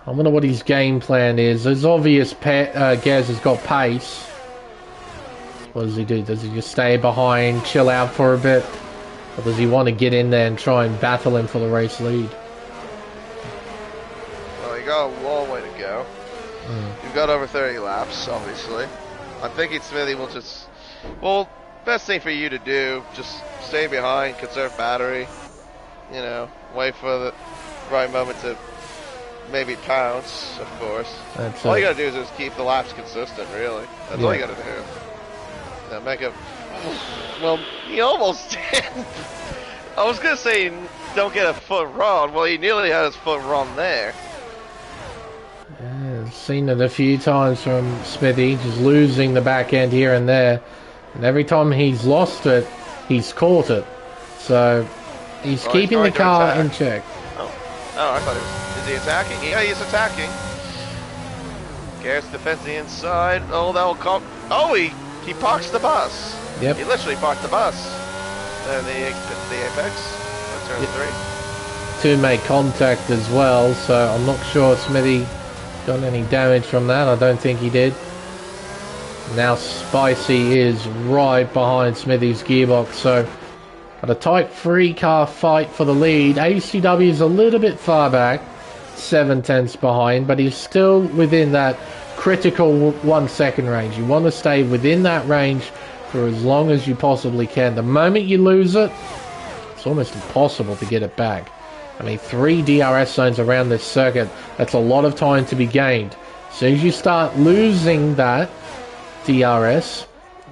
I wonder what his game plan is. There's obvious Gaz has got pace. What does he do? Does he just stay behind, chill out for a bit? Or does he want to get in there and try and battle him for the race lead? Well, you got a long way to go. You've got over 30 laps, obviously. I'm thinking Smithy will just... Well, best thing for you to do, just stay behind, conserve battery. You know, wait for the right moment to maybe pounce, of course. All you gotta do is just keep the laps consistent, really. That's all you gotta do. Now make a... Well, he almost did. I was gonna say don't get a foot wrong. Well, he nearly had his foot wrong there. Yeah, I've seen it a few times from Smithy, just losing the back end here and there. And every time he's lost it, he's caught it. So he's keeping the car in check. Oh, I thought he was... Is he attacking? Yeah, he's attacking. Garrett's defends the inside. Oh, that will come... Oh, he parks the bus. Yep. He literally parked the bus. And the apex. Turn 3. 2 made contact as well, so I'm not sure Smithy got any damage from that. I don't think he did. Now Spicy is right behind Smithy's gearbox, so got a tight 3-car fight for the lead. ACW is a little bit far back, 7/10 behind, but he's still within that critical 1 second range. You want to stay within that range for as long as you possibly can. The moment you lose it, it's almost impossible to get it back. I mean, 3 DRS zones around this circuit, that's a lot of time to be gained. As soon as you start losing that DRS,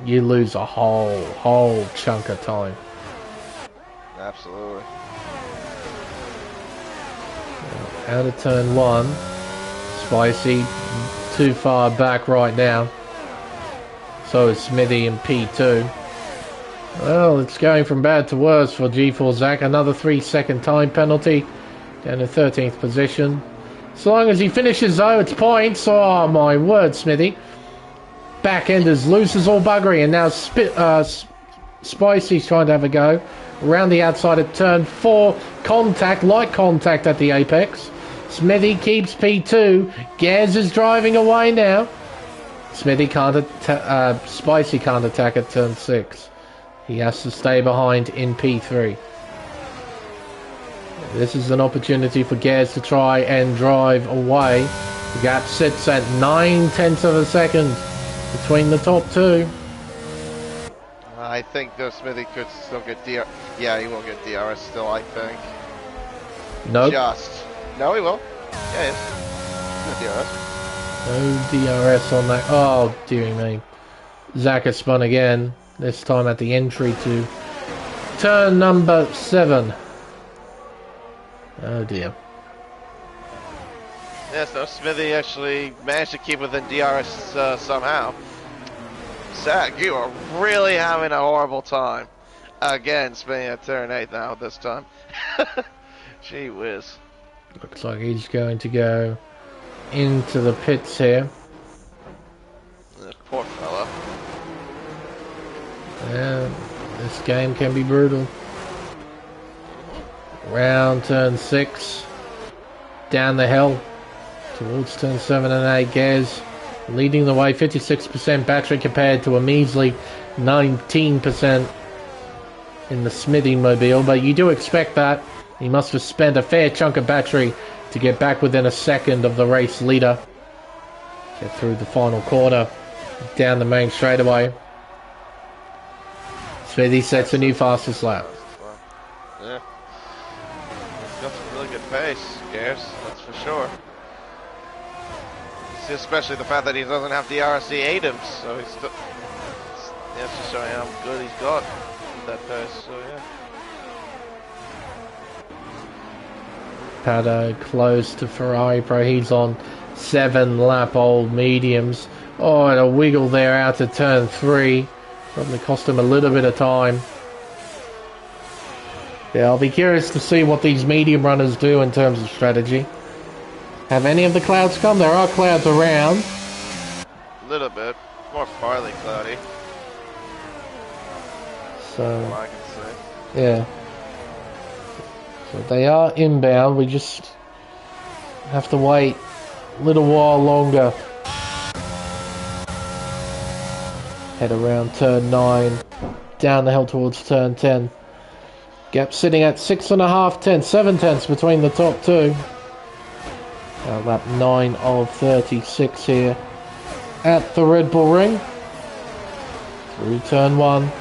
you lose a whole chunk of time. Absolutely. Out of turn 1. Spicy, too far back right now. So is Smithy in P2. Well, it's going from bad to worse for G4 Zach. Another 3-second time penalty. Down to 13th position. So long as he finishes though, it's points. Oh my word, Smithy. Back end is loose as all buggery, and now Spicy's trying to have a go. Around the outside at turn 4. Contact, light contact at the apex. Smithy keeps P2. Gaz is driving away now. Smithy can't Spicy can't attack at turn 6. He has to stay behind in P3. This is an opportunity for Gaz to try and drive away. The gap sits at 9/10 of a second between the top two. I think Smithy could still get DRS. Yeah, he will get DRS still, I think. Nope. No, he will. Yeah, he is. No DRS. No DRS on that. Oh, dearie me. Zach has spun again. This time at the entry to turn number 7. Oh dear. Yes, no, Smithy actually managed to keep within DRS somehow. Zach, you are really having a horrible time. Again, spinning at turn 8 now this time. Gee whiz. Looks like he's going to go into the pits here. Poor fella. Yeah, this game can be brutal. Round turn 6. Down the hill. Towards turn 7 and 8. Gaz leading the way. 56% battery compared to a measly 19% in the Smithy mobile. But you do expect that. He must have spent a fair chunk of battery to get back within a second of the race leader. Get through the final quarter. Down the main straightaway. Smithy sets a new fastest lap. Yeah. He's got some really good pace, Gaz, that's for sure. See, especially the fact that he doesn't have the RC items, so he's still. That's just showing how good he's got with that pace, so yeah. Pato close to Ferrari Pro. He's on 7-lap-old mediums. Oh, and a wiggle there out to turn 3. Probably cost him a little bit of time. Yeah, I'll be curious to see what these medium runners do in terms of strategy. Have any of the clouds come? There are clouds around. A little bit. More partly cloudy. So, From what I can see. yeah. So they are inbound. We just have to wait a little while longer. Head around turn 9, down the hill towards turn 10. Gap sitting at 6.5 tenths, 7 tenths between the top two. Lap 9 of 36 here at the Red Bull Ring. Through turn 1.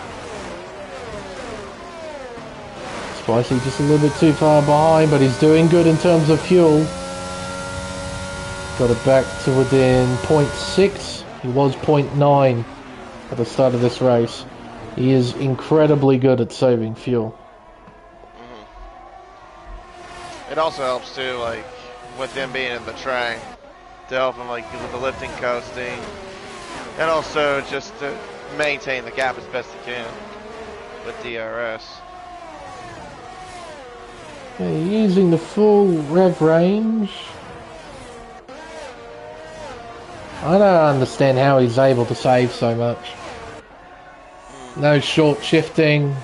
Spicy just a little bit too far behind, but he's doing good in terms of fuel. Got it back to within 0.6. He was 0.9. At the start of this race. He is incredibly good at saving fuel. It also helps too, like, with him being in the track, to help him, like, with the lifting, coasting, and also just to maintain the gap as best he can with DRS. Okay, using the full rev range. I don't understand how he's able to save so much. No short shifting,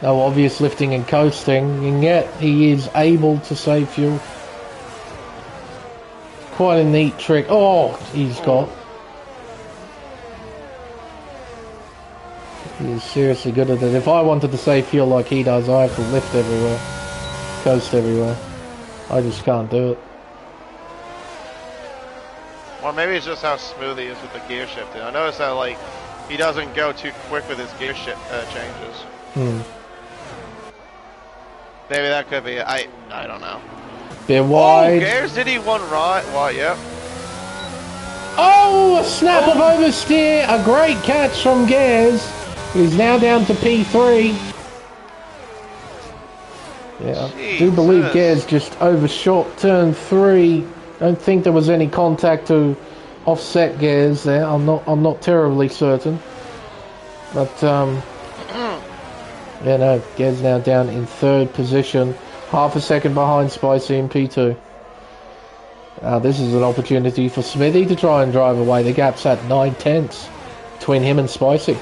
no obvious lifting and coasting, and yet he is able to save fuel. Quite a neat trick. Oh, he's got. He is seriously good at it. If I wanted to save fuel like he does, I have to lift everywhere, coast everywhere. I just can't do it. Or maybe it's just how smooth he is with the gear shifting. I noticed that, like, he doesn't go too quick with his gear changes. Maybe that could be it. I don't know. They're wide. Oh, Gaz, did he one right? Well, yep. Oh, a snap of oversteer. A great catch from Gaz. He's now down to P3. Yeah, I do believe Gaz just overshot turn 3. Don't think there was any contact to offset gears there. I'm not terribly certain, but yeah, no, gears now down in third position, half a second behind Spicy in P2. This is an opportunity for Smithy to try and drive away. The gap's at 9/10 between him and Spicy.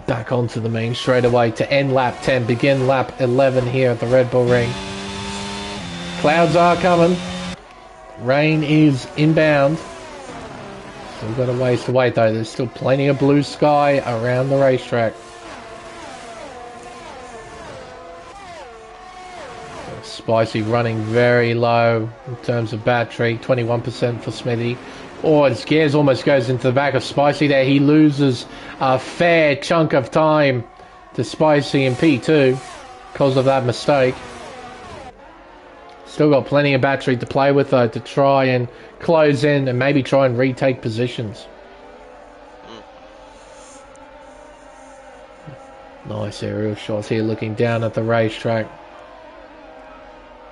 Back onto the main straight away to end lap 10, begin lap 11 here at the Red Bull Ring. Clouds are coming. Rain is inbound. Still got a ways to wait though. There's still plenty of blue sky around the racetrack. Spicy running very low in terms of battery, 21% for Smithy. Oh, his gears almost goes into the back of Spicy there. He loses a fair chunk of time to Spicy in P2 because of that mistake. Still got plenty of battery to play with though to try and close in and maybe try and retake positions. Nice aerial shots here looking down at the racetrack.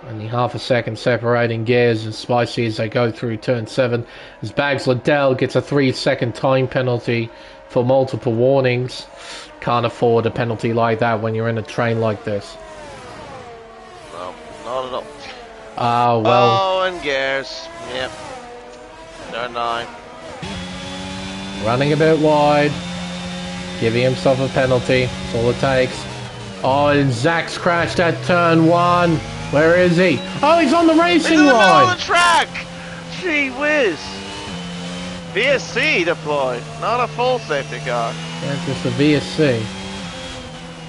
Only half a second separating gears and Spicy as they go through turn 7. As Bags Liddell gets a 3-second time penalty for multiple warnings. Can't afford a penalty like that when you're in a train like this. No, not at all. Well. Oh, and gears. Yep. Turn 9. Running a bit wide. Giving himself a penalty. That's all it takes. Oh, and Zach's crashed at turn 1. Where is he? Oh, he's on the racing line! He's in the middle of the track! Gee whiz! VSC deployed, not a full safety car. Yeah, just a VSC.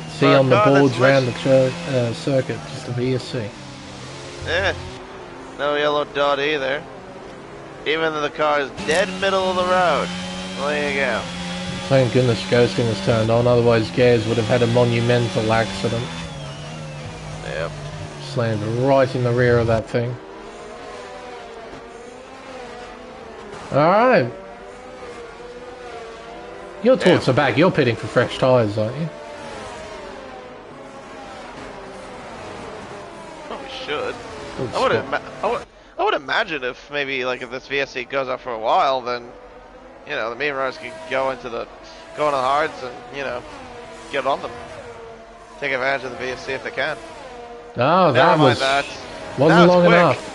See on the boards around the circuit, just a VSC. Yeah, no yellow dot either. Even though the car is dead middle of the road. Well, there you go. Thank goodness ghosting was turned on, otherwise Gares would have had a monumental accident. Yep. Slammed right in the rear of that thing. Alright. Your thoughts are back. You're pitting for fresh tyres, aren't you? Probably should. I would imagine if maybe like if this VSC goes up for a while, then you know the main riders can go into the hards and you know get on them, take advantage of the VSC if they can. No, that wasn't long enough.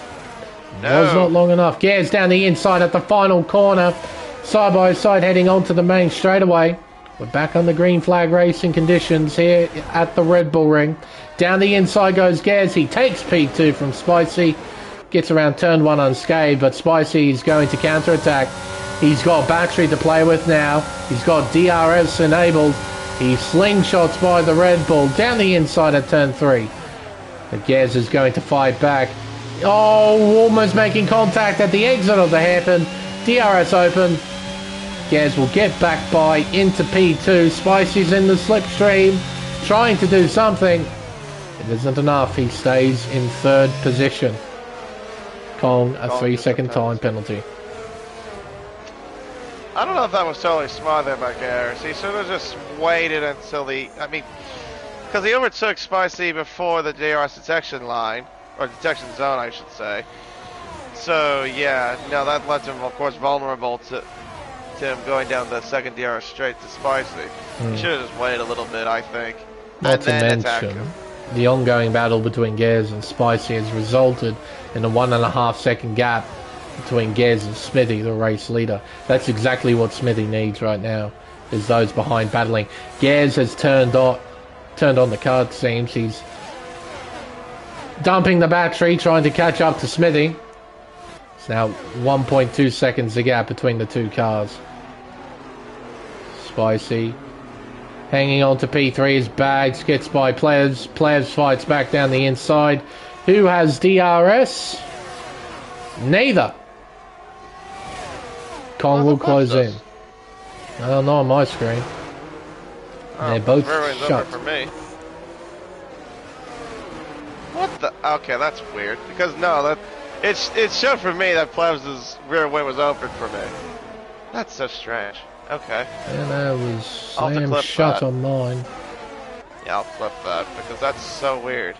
No. Was not long enough. Gears down the inside at the final corner, side by side heading onto the main straightaway. We're back on the green flag racing conditions here at the Red Bull Ring. Down the inside goes Gears. He takes P2 from Spicy. Gets around turn 1 unscathed, but Spicy is going to counter-attack. He's got battery to play with now. He's got DRS enabled. He slingshots by the Red Bull down the inside at turn 3. The Gears is going to fight back. Oh, almost making contact at the exit of the hairpin. DRS open. Gears will get back by into P2. Spicy's in the slipstream, trying to do something. It isn't enough. He stays in third position. Kong, a 3-second time penalty. I don't know if that was totally smart there by Garris. He sort of just waited until because he overtook Spicy before the DRS detection line, or detection zone, I should say. So yeah, no, that left him, of course, vulnerable to him going down the second DRS straight to Spicy. He should have just waited a little bit, I think, and then attack him. The ongoing battle between Gears and Spicy has resulted in a 1.5 second gap between Gears and Smithy, the race leader. That's exactly what Smithy needs right now, is those behind battling. Gears has turned on the car, it seems. He's dumping the battery, trying to catch up to Smithy. It's now 1.2 seconds the gap between the two cars. Spicy hanging on to P3 as Bags gets by Players. Players fights back down the inside. Who has DRS? Neither. Kong will close in. Not on my screen. They're both shut. For me. What the? Okay, that's weird. Because no, it showed for me that Plebs' rear wing was open for me. That's so strange. Okay. And I was slammed shut on mine. Yeah, I'll clip that because that's so weird.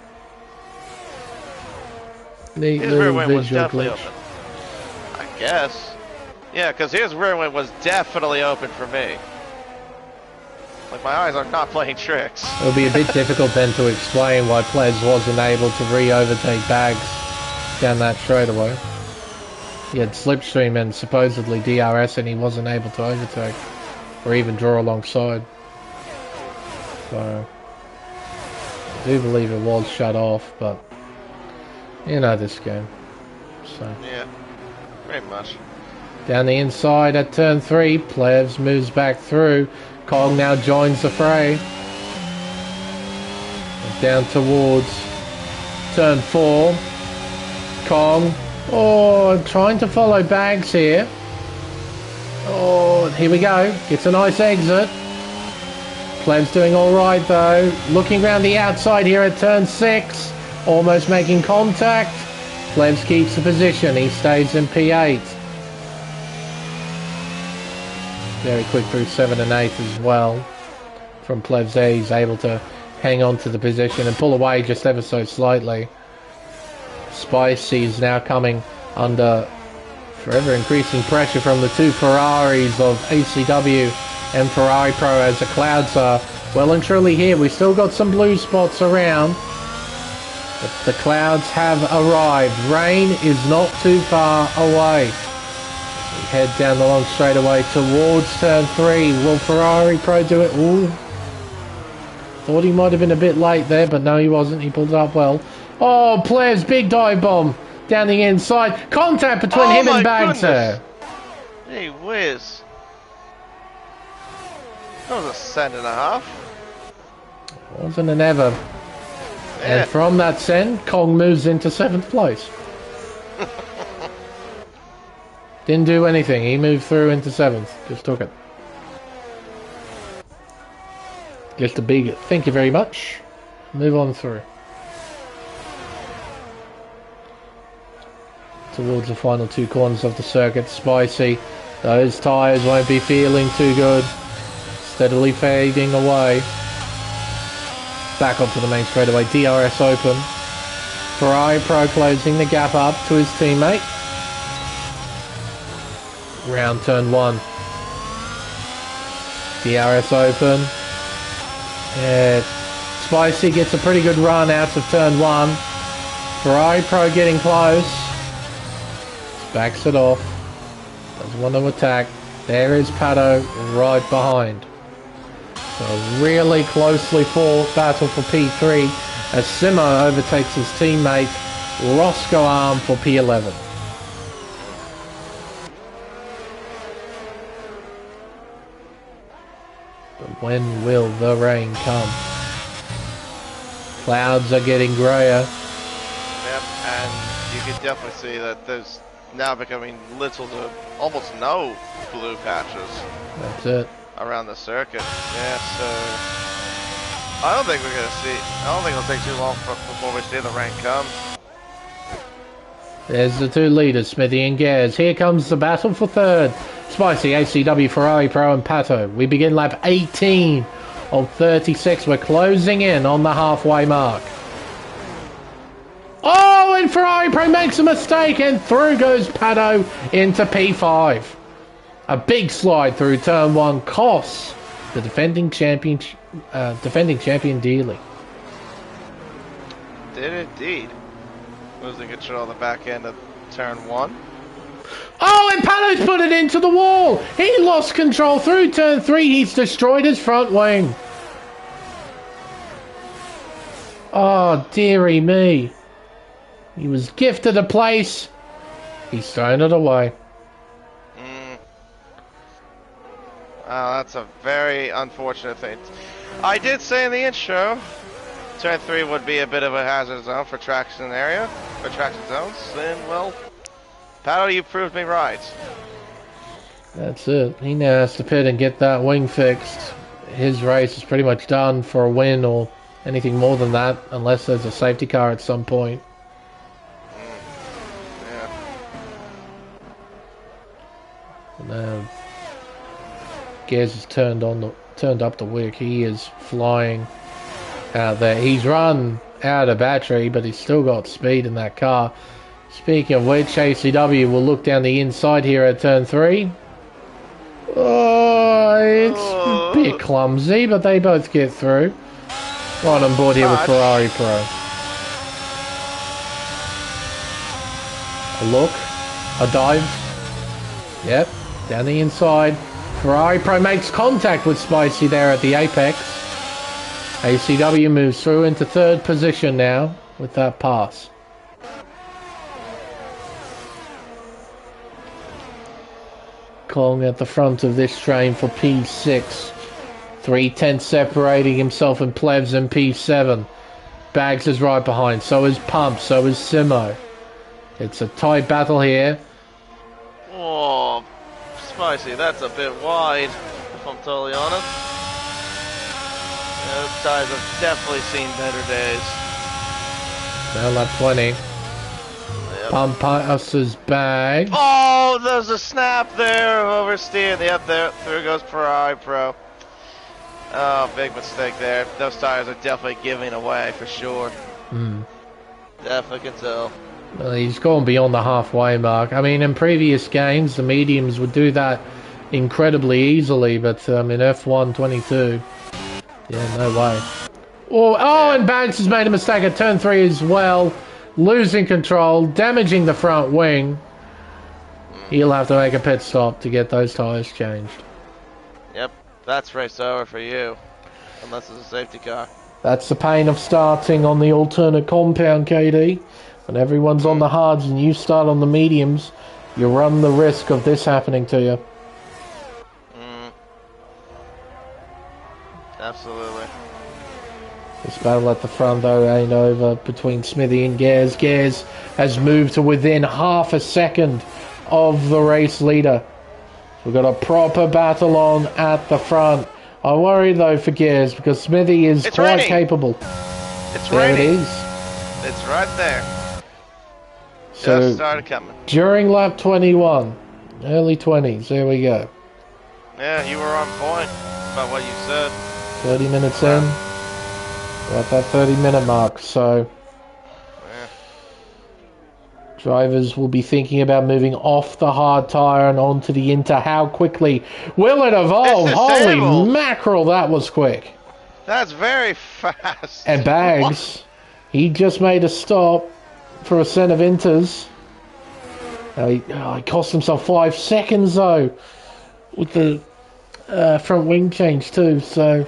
Neat His rear little wing was visual definitely glitch. open. I guess. Yeah, because his rear wing was definitely open for me. Like, my eyes are not playing tricks. It would be a bit difficult then to explain why Ples wasn't able to re-overtake Bags down that straightaway. He had slipstream and supposedly DRS and he wasn't able to overtake or even draw alongside. So, I do believe it was shut off, but you know this game. So Yeah, pretty much. down the inside at turn 3, Plevs moves back through. Kong now joins the fray. Down towards turn 4. Kong, trying to follow Bags here. Oh, here we go. Gets a nice exit. Plevs doing alright though. Looking around the outside here at turn 6. Almost making contact. Plevs keeps the position. He stays in P8. Very quick through 7 and 8 as well. From Plevs there, he's able to hang on to the position and pull away just ever so slightly. Spicy is now coming under forever increasing pressure from the two Ferraris of ACW and Ferrari Pro as the clouds are well and truly here. We've still got some blue spots around, but the clouds have arrived. Rain is not too far away. We head down the long straightaway towards turn 3. Will Ferrari Pro do it? Ooh. Thought he might have been a bit late there, but no, he wasn't. He pulled it up well. Oh, Plevs, big dive bomb down the inside. Contact between him and Bags there. Hey, whiz. That was a send and a half. Wasn't an ever. Yeah. And from that send, Kong moves into 7th place. Didn't do anything. He moved through into 7th. Just took it. Just a big thank you very much. Move on through. Towards the final 2 corners of the circuit. Spicy. Those tyres won't be feeling too good. Steadily fading away. Back onto the main straightaway. DRS open. Ferrari Pro closing the gap up to his teammate. Round turn 1. DRS open. Yeah, Spicy gets a pretty good run out of turn 1. Ferrari Pro getting close. Backs it off. Doesn't want to attack. There is Pato right behind. So a really closely fought battle for P3 as Simo overtakes his teammate Roscoe Arm for P11. But when will the rain come? Clouds are getting grayer. Yep, and you can definitely see that there's now becoming little to almost no blue patches. That's it. Around the circuit. Yeah, so I don't think we're gonna see. I don't think it'll take too long before we see the rain come. There's the 2 leaders, Smithy and Gers. Here comes the battle for 3rd. Spicy, ACW, Ferrari Pro and Pato. We begin lap 18 of 36. We're closing in on the halfway mark. Oh, and Ferrari Pro makes a mistake and through goes Pato into P5. A big slide through turn 1 costs the defending champion dearly. Did indeed. Losing control on the back end of turn 1. Oh, and Pato's put it into the wall. He lost control through turn 3. He's destroyed his front wing. Oh, dearie me. He was gifted a place. He's thrown it away. Oh, that's a very unfortunate thing. I did say in the intro, turn 3 would be a bit of a hazard zone for traction zones, and well, Pato, you proved me right. That's it. He now has to pit and get that wing fixed. His race is pretty much done for a win or anything more than that, unless there's a safety car at some point. Yeah. Now, Gez has turned up the wick. He is flying out there. He's run out of battery, but he's still got speed in that car. Speaking of which, ACW will look down the inside here at turn 3. Oh, it's a bit clumsy, but they both get through. Right on board here with Ferrari Pro. A look, a dive. Yep, down the inside. Ferrari Pro makes contact with Spicy there at the apex. ACW moves through into 3rd position now with that pass. Kong at the front of this train for P6. 3/10 separating himself and Plebs in P7. Bags is right behind, so is Pump, so is Simo. It's a tight battle here. Oh, Spicy, that's a bit wide, if I'm totally honest. Yeah, those guys have definitely seen better days. Now lap 20. Yep. Pump passes Bag. Oh, there's a snap there of oversteer. Yep, there goes Ferrari Pro. Oh, big mistake there. Those tires are definitely giving away for sure. Definitely can tell. Well, he's gone beyond the halfway mark. I mean, in previous games, the mediums would do that incredibly easily, but in F1 22, yeah, no way. Oh, and Banks has made a mistake at turn 3 as well, losing control, damaging the front wing. He'll have to make a pit stop to get those tyres changed. Yep, that's race over for you, unless it's a safety car. That's the pain of starting on the alternate compound, KD. When everyone's on the hards and you start on the mediums, you run the risk of this happening to you. Absolutely. This battle at the front, though, ain't over between Smithy and Gares. Gares has moved to within half a second of the race leader. We've got a proper battle on at the front. I worry, though, for Gares, because Smithy is quite capable. It's there raining. It is. It's right there. So, just started coming. During lap 21, early 20s, there we go. Yeah, you were on point about what you said. 30 minutes in. We're at that 30-minute mark, so drivers will be thinking about moving off the hard tyre and onto the Inter. How quickly will it evolve? Holy mackerel, that was quick. That's very fast. And Bags, he just made a stop for a set of Inters. He cost himself 5 seconds, though, with the front wing change, too, so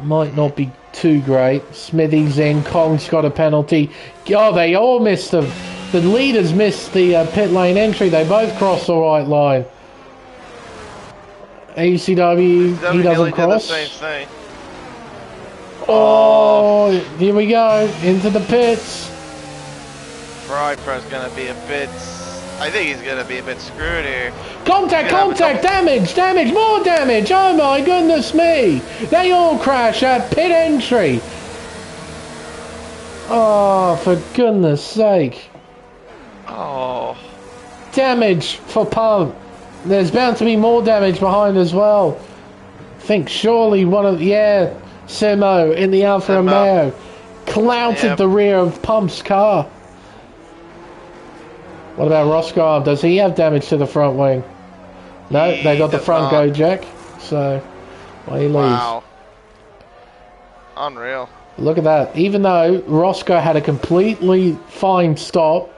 might not be too great. Smithy's in, Kong's got a penalty. Oh, they all missed them. The leaders missed the pit lane entry. They both crossed the right line. ACW, he doesn't cross. Did the same thing. Oh, here we go, into the pits. Ferrari Pro's gonna be a bit... I think he's gonna be a bit screwed here. Contact, damage, more damage. Oh my goodness me. They all crash at pit entry. Oh, for goodness sake. Oh. Damage for Pump. There's bound to be more damage behind as well. I think surely one of... Yeah, Simo in the Alfa Romeo. Clouted the rear of Pump's car. What about Roscoe? Does he have damage to the front wing? No, they got the front go jack. So, well, he leaves. Wow. Unreal. Look at that. Even though Roscoe had a completely fine stop,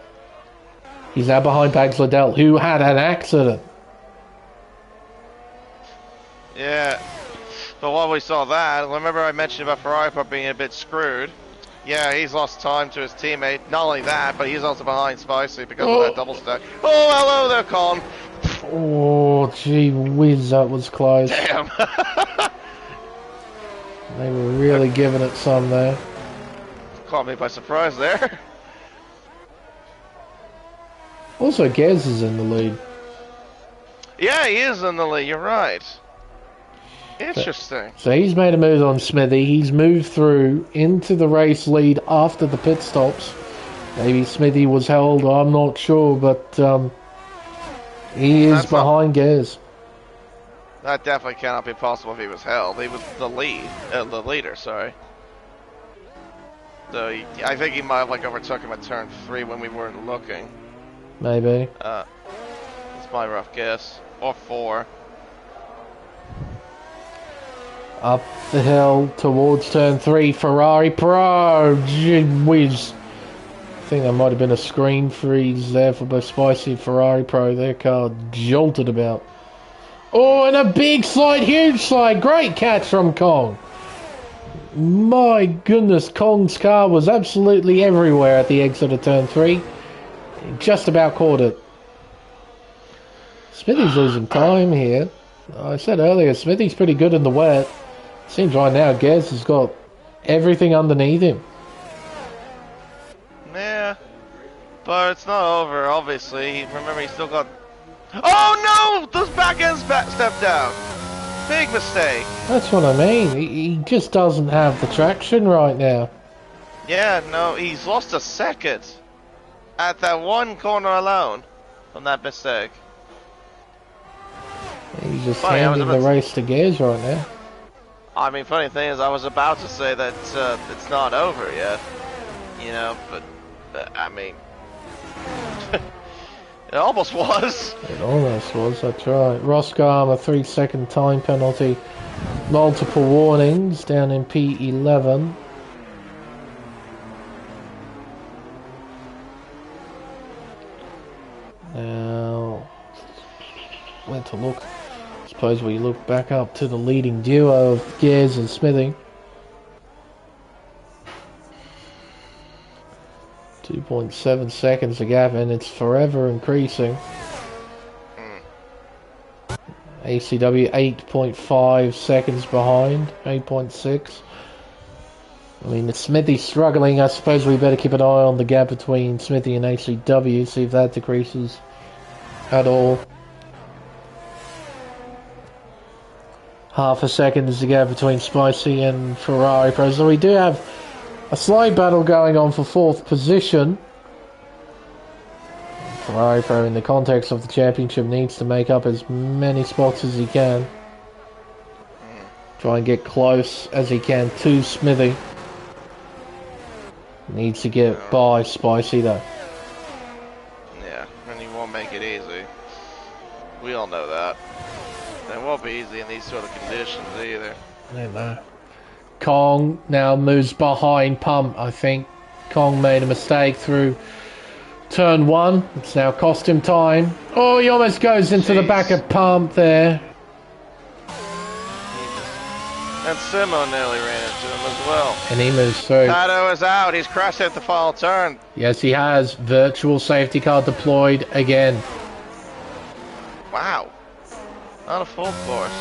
he's now behind Bags Liddell, who had an accident. Yeah. But while we saw that, remember I mentioned about Ferrari being a bit screwed? Yeah, he's lost time to his teammate. Not only that, but he's also behind Spicy because of that double stack. Oh, hello there, Colin. Oh, gee whiz, that was close. Damn. They were really giving it some there. Caught me by surprise there. Also, Gez is in the lead. Yeah, he is in the lead, you're right. Interesting. So he's made a move on Smithy. He's moved through into the race lead after the pit stops. Maybe Smithy was held, I'm not sure, but he is behind Gez. That definitely cannot be possible if he was held. He was the leader, sorry. So I think he might have like overtook him at turn 3 when we weren't looking. Maybe. That's my rough guess. Or 4. Up the hill towards turn 3, Ferrari Pro. Gee whiz. I think there might have been a screen freeze there for both Spicy and Ferrari Pro. Their car jolted about. Oh, and a big slide, huge slide. Great catch from Kong. My goodness, Kong's car was absolutely everywhere at the exit of turn 3. He just about caught it. Smithy's losing time here. I said earlier, Smithy's pretty good in the wet. Seems right now Gez has got everything underneath him. Yeah, but it's not over, obviously. Remember, he still got... Oh no! Those back ends stepped down. Big mistake. That's what I mean. He just doesn't have the traction right now. Yeah, no, he's lost a second at that one corner alone from that mistake. He's just handing the race to Gez right now. I mean, funny thing is, I was about to say that it's not over yet, you know, but I mean, it almost was. It almost was, that's right. Roscom, a 3-second time penalty. Multiple warnings down in P11. Now, where to look? I suppose we look back up to the leading duo of Gez and Smithy. 2.7 seconds a gap, and it's forever increasing. ACW 8.5 seconds behind, 8.6. I mean, if Smithy's struggling, I suppose we better keep an eye on the gap between Smithy and ACW, see if that decreases at all. Half a second is the gap between Spicy and Ferrari Pro. So we do have a slight battle going on for 4th position. Ferrari Pro, in the context of the championship, needs to make up as many spots as he can. Try and get close as he can to Smithy. Needs to get by Spicy though. Yeah, and he won't make it easy. We all know that. It won't be easy in these sort of conditions either. I don't know. Kong now moves behind Pump, I think. Kong made a mistake through turn 1. It's now cost him time. Oh, he almost goes into the back of Pump there. And Simo nearly ran into him as well. And he moves through. Tato is out. He's crashed at the final turn. Yes, he has. Virtual safety car deployed again. Wow. Not a full course.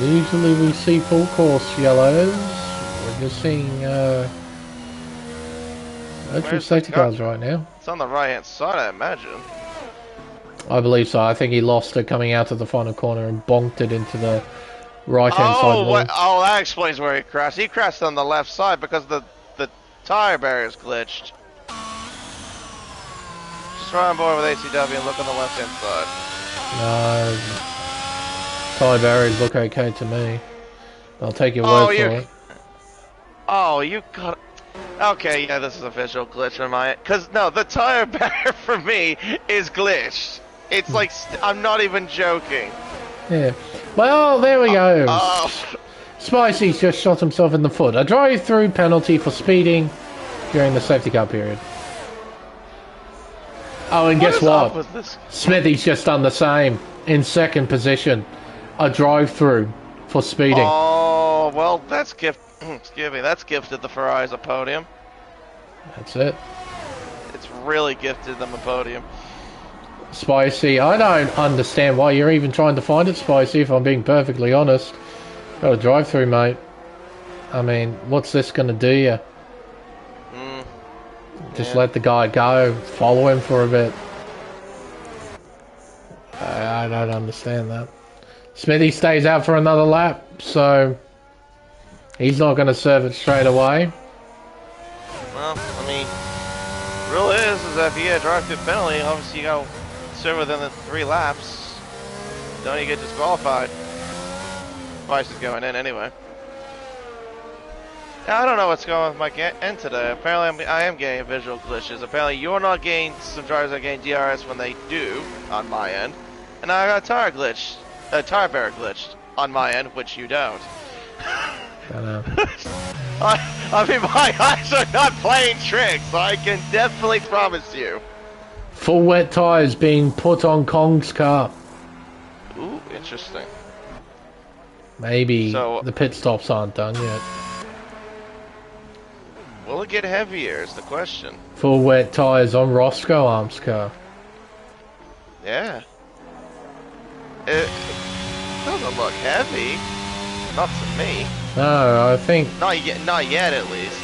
Usually we see full course yellows. We're just seeing virtual safety cars right now. It's on the right hand side, I imagine. I believe so. I think he lost it coming out of the final corner and bonked it into the right hand side wall. Oh, that explains where he crashed. He crashed on the left side because the tire barrier's glitched. Just run on board with ACW and look on the left hand side. No. Tire barriers look okay to me. I'll take your word for it. Oh, you got... Okay, yeah, this is a visual glitch on my... Because, no, the tire barrier for me is glitched. It's like... I'm not even joking. Yeah. Well, there we go. Spicy's just shot himself in the foot. A drive-through penalty for speeding during the safety car period. Oh, and guess what? Smithy's just done the same. In 2nd position. A drive-through for speeding. Oh, well, that's excuse me, that's gifted the Ferraris a podium. That's it. It's really gifted them a podium. Spicy, I don't understand why you're even trying to find it, Spicy, if I'm being perfectly honest. Got a drive-through, mate. I mean, what's this going to do you? Just let the guy go. Follow him for a bit. I don't understand that. Smithy stays out for another lap, so he's not going to serve it straight away. Well, I mean, the rule is that if you get a drive-through penalty, obviously you go serve within the 3 laps. Don't you get disqualified? Vice is going in anyway. I don't know what's going on with my end today. Apparently, I am getting visual glitches. Apparently, you're not getting some drivers are getting DRS when they do on my end, and I got a tire barrier glitched on my end, which you don't. I know. I mean, my eyes are not playing tricks. I can definitely promise you. Full wet tires being put on Kong's car. Ooh, interesting. Maybe So, the pit stops aren't done yet. Will it get heavier is the question. Full wet tires on Roscoe Arm's car. Yeah. It doesn't look heavy. Not to me. No, I think... Not yet at least.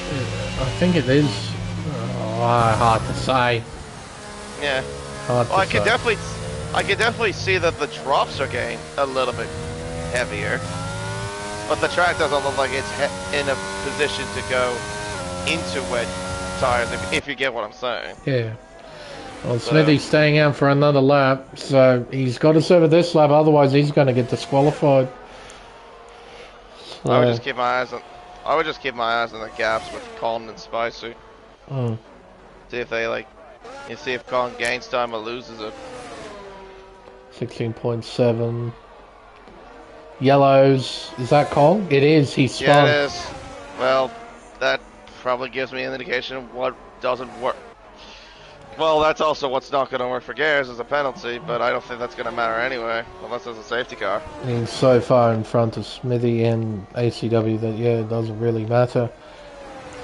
I think it is... Oh, hard to say. Yeah. Hard to Well, say. I can definitely see that the drops are getting a little bit heavier. But the track doesn't look like it's in a position to go into wet tires, if you get what I'm saying. Yeah. Well, Smithy's staying out for another lap, so he's got to serve this lap, otherwise he's going to get disqualified. So, I would just keep my eyes on the gaps with Colin and Spicy. See if they see if Colin gains time or loses it. 16.7. Yellows. Is that Kong? It is. He spun. Yeah, it is. Well, that probably gives me an indication of what doesn't work. Well, that's also what's not going to work for Gears as a penalty, but I don't think that's going to matter anyway, unless there's a safety car. He's so far in front of Smithy and ACW that, yeah, it doesn't really matter.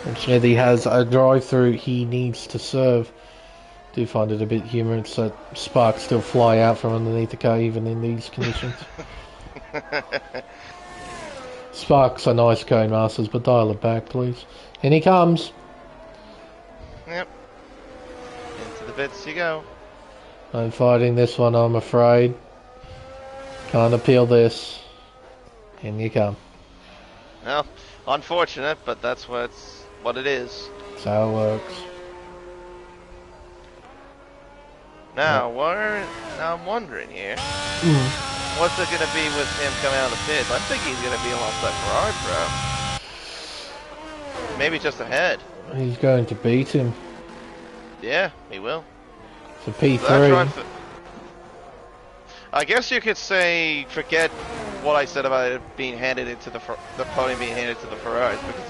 And Smithy has a drive-through he needs to serve. Do find it a bit humorous that sparks still fly out from underneath the car even in these conditions. Sparks are nice cone masters, but dial it back, please. In he comes. Yep. Into the bits you go. I'm fighting this one, I'm afraid. Can't appeal this. In you come. Well, unfortunate, but that's what it is. That's how it works. Now, I'm wondering here. What's it going to be with him coming out of the pit? I think he's going to be alongside Ferrari, bro. Maybe just ahead. He's going to beat him. Yeah, he will. It's a P3. I guess you could say, forget what I said about it being handed into the podium being handed to the Ferraris, because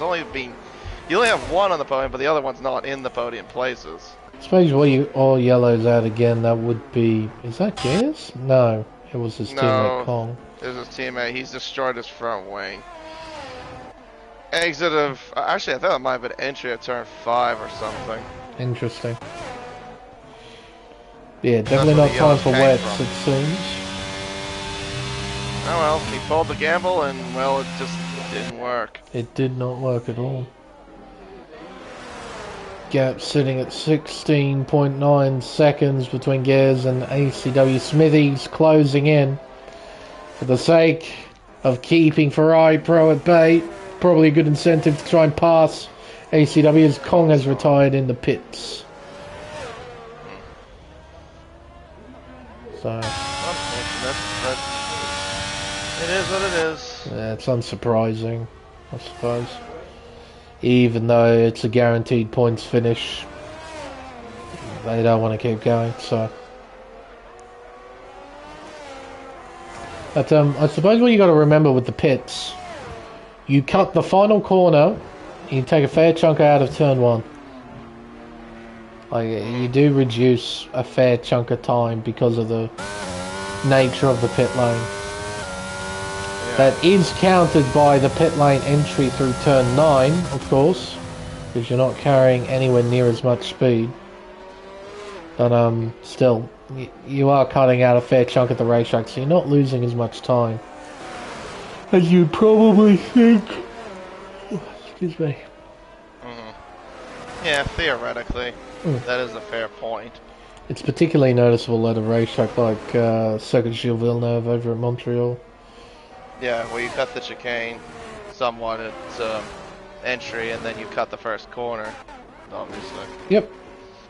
you only have one on the podium, but the other one's not in the podium places. I suppose what you all yellows out again, that would be... Is that Gears? No, it was his teammate Kong. It was his teammate. He's destroyed his front wing. Exit of... Actually, I thought it might have been entry of turn 5 or something. Interesting. Yeah, definitely not time for wets, it seems. Oh well, he pulled the gamble and, well, it just didn't work. It did not work at all. Gap sitting at 16.9 seconds between Gears and ACW. Smithy's closing in for the sake of keeping Ferrari Pro at bay. Probably a good incentive to try and pass ACW as Kong has retired in the pits. So unfortunate, but it is what it is. Yeah, it's unsurprising, I suppose. Even though it's a guaranteed points finish, they don't want to keep going, so. But I suppose what you got to remember with the pits, you cut the final corner, you take a fair chunk out of turn 1. Like, you do reduce a fair chunk of time because of the nature of the pit lane. That is counted by the pit lane entry through turn 9, of course, because you're not carrying anywhere near as much speed. But still, you are cutting out a fair chunk of the racetrack, so you're not losing as much time as you'd probably think. Excuse me. Yeah, theoretically, that is a fair point. It's particularly noticeable at a racetrack like Circuit Gilles Villeneuve over at Montreal. Yeah, where you cut the chicane somewhat at entry, and then you cut the first corner, obviously. Yep.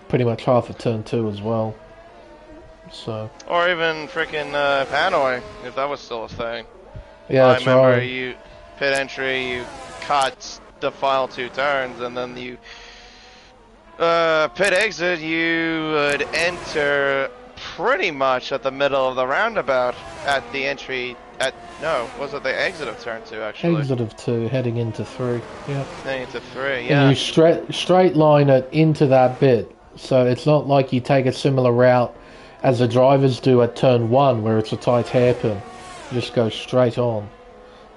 Pretty much half of turn 2 as well. So. Or even freaking Hanoi, if that was still a thing. Yeah, I that's remember right. you pit entry, you cut the final 2 turns, and then you pit exit, you would enter pretty much at the middle of the roundabout at the entry at, no, was it the exit of turn 2 actually? Exit of 2, heading into 3. Yeah. Heading into 3, yeah. And you straight line it into that bit. So it's not like you take a similar route as the drivers do at turn 1, where it's a tight hairpin. You just go straight on.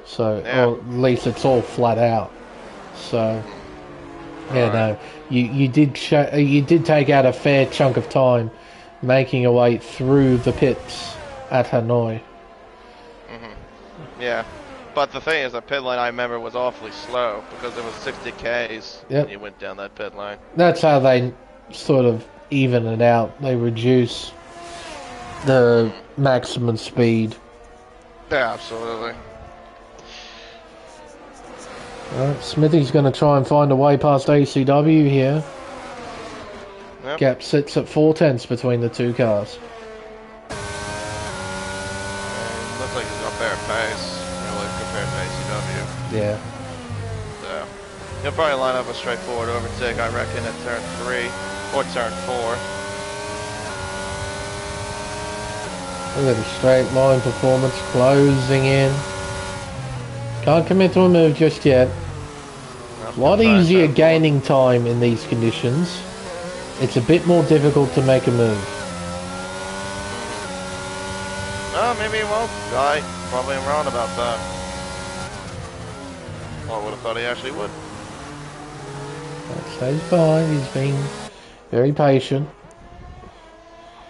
So, Yeah. or at least it's all flat out. So, yeah, Right. no, you did take out a fair chunk of time making your way through the pits at Hanoi. Yeah. But the thing is, the pit line I remember was awfully slow because it was 60 Ks Yep. when you went down that pit line. That's how they sort of even it out. They reduce the maximum speed. Yeah, absolutely. Right, Smithy's going to try and find a way past ACW here. Yep. Gap sits at 4/10 between the two cars. And looks like he's got better pace, really, compared to ACW. Yeah. So, he'll probably line up a straightforward overtake, I reckon, at turn 3 or turn 4. Look at the straight line performance closing in. Can't commit to a move just yet. A lot easier gaining time in these conditions. It's a bit more difficult to make a move. Oh, maybe he won't. I probably am wrong about that. Well, I would have thought he actually would. That stays by. He's been very patient.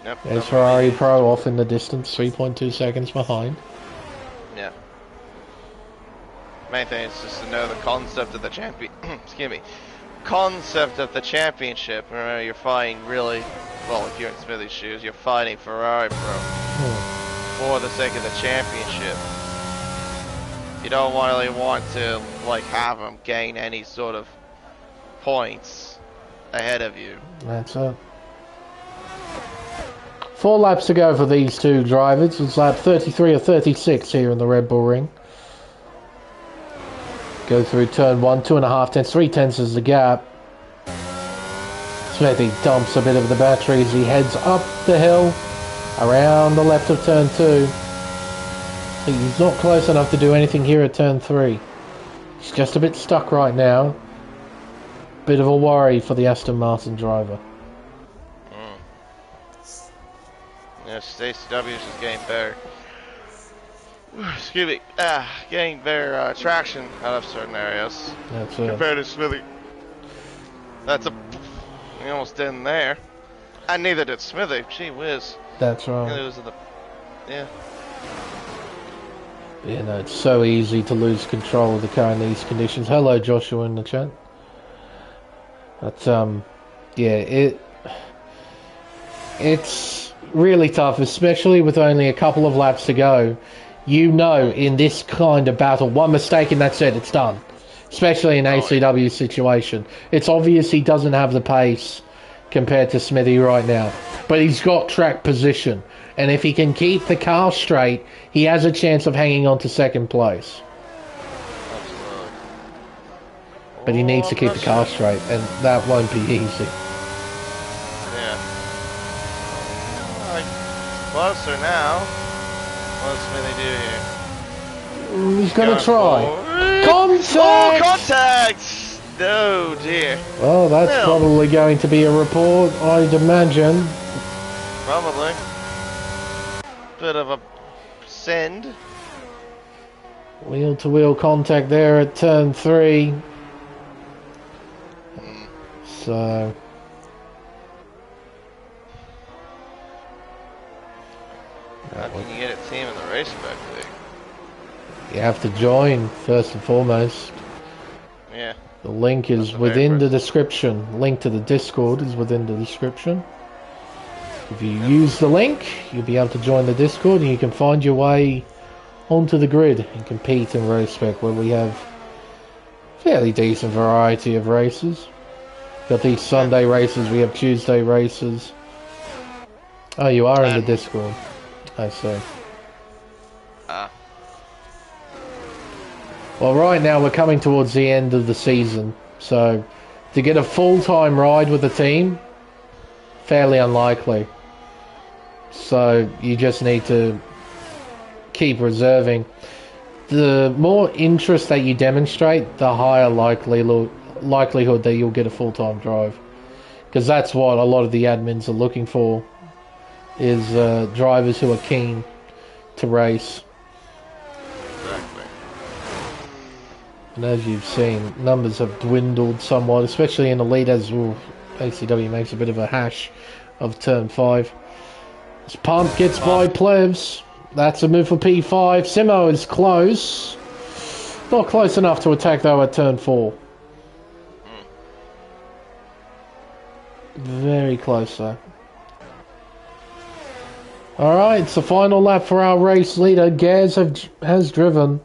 Yep. There's Ferrari Pro off in the distance, 3.2 seconds behind. Yeah. Main thing is just to know the concept of the excuse me. Concept of the championship. Remember, you're fighting really, well, if you're in Smithy's shoes, you're fighting Ferrari Pro for the sake of the championship. You don't really want to, like, have them gain any sort of points ahead of you. That's it. 4 laps to go for these two drivers. It's lap 33 or 36 here in the Red Bull Ring. Go through turn 1, 2.5 tenths, 3 tenths is the gap. Smithy dumps a bit of the battery as he heads up the hill, around the left of turn 2. He's not close enough to do anything here at turn 3. He's just a bit stuck right now. Bit of a worry for the Aston Martin driver. Yes, ACW is just getting better. Excuse me. Getting better traction out of certain areas. That's it. Compared to Smithy. That's a... We almost didn't there. And neither did Smithy. Gee whiz. That's right. It was in the... Yeah. You know, it's so easy to lose control of the car in these conditions. Hello, Joshua, in the chat. But, yeah, it's really tough, especially with only a couple of laps to go. You know, in this kind of battle, one mistake and that's it, it's done. Especially in ACW situation. It's obvious he doesn't have the pace compared to Smithy right now. But he's got track position. And if he can keep the car straight, he has a chance of hanging on to second place. Absolutely. But he needs to keep the car straight, and that won't be easy. Yeah. Closer now. What does Smithy do here? He's going to try. Contact! Oh, contact! No, dear. Well, that's probably going to be a report, I'd imagine. Probably. Bit of a send. Wheel-to-wheel contact there at turn 3. So... How can you get a team in the Race Spec League? You have to join, first and foremost. Yeah. The link is within the description. Link to the Discord is within the description. If you use the link, you'll be able to join the Discord and you can find your way onto the grid and compete in Race Spec, where we have a fairly decent variety of races. Got these Sunday races, we have Tuesday races. Oh, you are in the Discord. I see. Well, right now we're coming towards the end of the season, so to get a full-time ride with the team, fairly unlikely. So you just need to keep reserving. The more interest that you demonstrate, the higher likelihood that you'll get a full-time drive. Because that's what a lot of the admins are looking for, is drivers who are keen to race. Exactly. And as you've seen, numbers have dwindled somewhat, especially in Elite, as ACW makes a bit of a hash of Turn 5. This pump gets by Plebs. That's a move for P5. Simo is close. Not close enough to attack, though, at Turn 4. Very close, though. Alright, it's the final lap for our race leader. Gaz has driven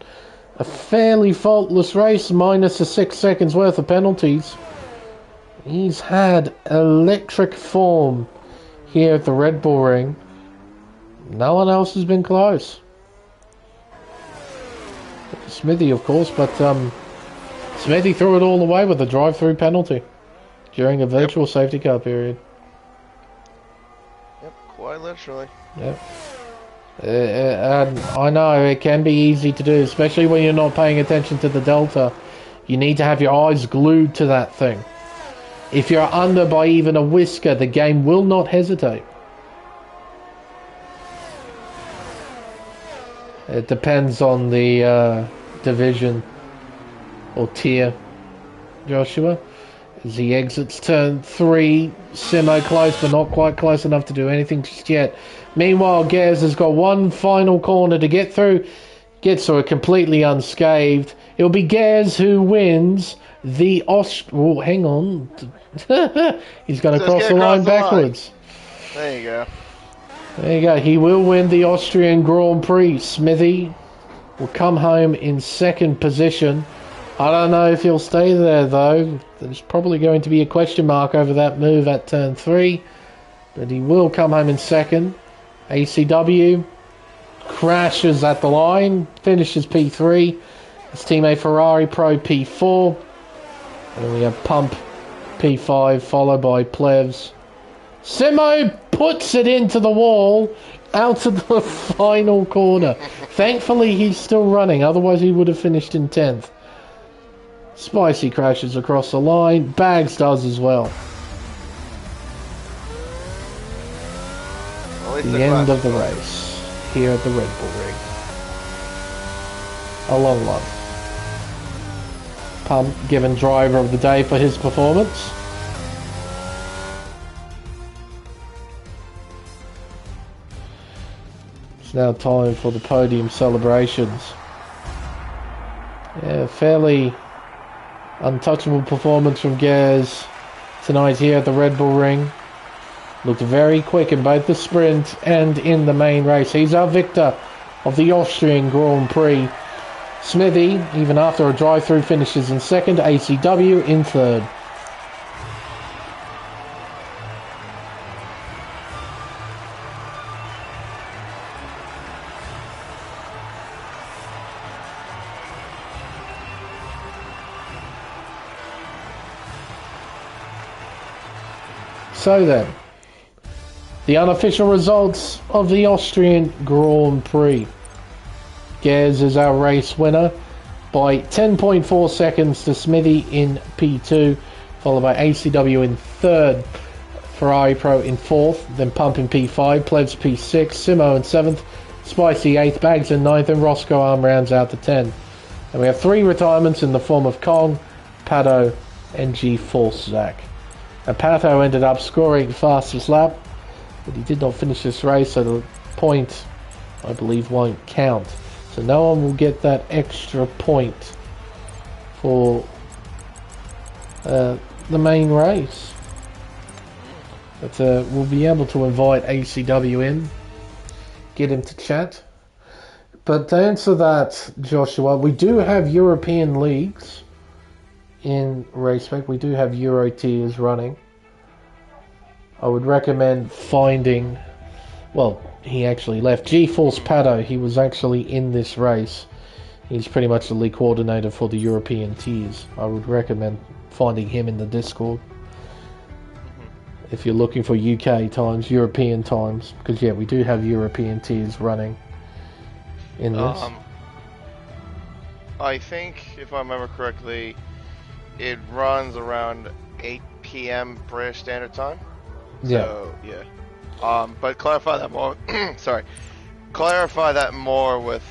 a fairly faultless race, minus the 6 seconds worth of penalties. He's had electric form here at the Red Bull Ring. No one else has been close. Smithy, of course, but Smithy threw it all away with a drive-through penalty during a virtual safety car period. Yep, quite literally. Yep. I know it can be easy to do, especially when you're not paying attention to the delta. You need to have your eyes glued to that thing. If you're under by even a whisker, the game will not hesitate. It depends on the division or tier, Joshua. As he exits turn 3, Simo close, but not quite close enough to do anything just yet. Meanwhile, Gaz has got one final corner to get through. Gets through it completely unscathed. It'll be Gaz who wins the Oh, hang on. He's going to cross the line backwards. There you go. There you go. He will win the Austrian Grand Prix. Smithy will come home in second position. I don't know if he'll stay there, though. There's probably going to be a question mark over that move at turn 3. But he will come home in second. ACW crashes at the line, finishes P3. His teammate Ferrari Pro P4. And we have Pump P5, followed by Plevs. Simo puts it into the wall, out of the final corner. Thankfully, he's still running, otherwise he would have finished in 10th. Spicy crashes across the line. Bags does as well. The end of the race here at the Red Bull Ring. A long one. Pump given driver of the day for his performance. It's now time for the podium celebrations. Yeah, fairly untouchable performance from Gaz tonight here at the Red Bull Ring. Looked very quick in both the sprint and in the main race. He's our victor of the Austrian Grand Prix. Smithy, even after a drive-through, finishes in second. ACW in third. So then, the unofficial results of the Austrian Grand Prix. Gaz is our race winner by 10.4 seconds to Smithy in P2, followed by ACW in third, Ferrari Pro in fourth, then Pump in P5, Plebs P6, Simo in seventh, Spicy 8th, Bags in 9th, and Roscoe Arm rounds out to 10. And we have 3 retirements in the form of Kong, Pato, and G-Force Zach. And Pato ended up scoring fastest lap, but he did not finish this race, so the point, I believe, won't count. So no one will get that extra point for the main race. But we'll be able to invite ACW in, get him to chat. But to answer that, Joshua, we do have European leagues in Race Spec. We do have Euro tiers running. I would recommend finding, well, he actually left. G-Force Pato, he was actually in this race. He's pretty much the league coordinator for the European tiers. I would recommend finding him in the Discord. If you're looking for UK times, European times, because yeah, we do have European tiers running in this. I think, if I remember correctly, it runs around 8 p.m. British Standard Time. So, yeah. But clarify that more. Sorry. Clarify that more with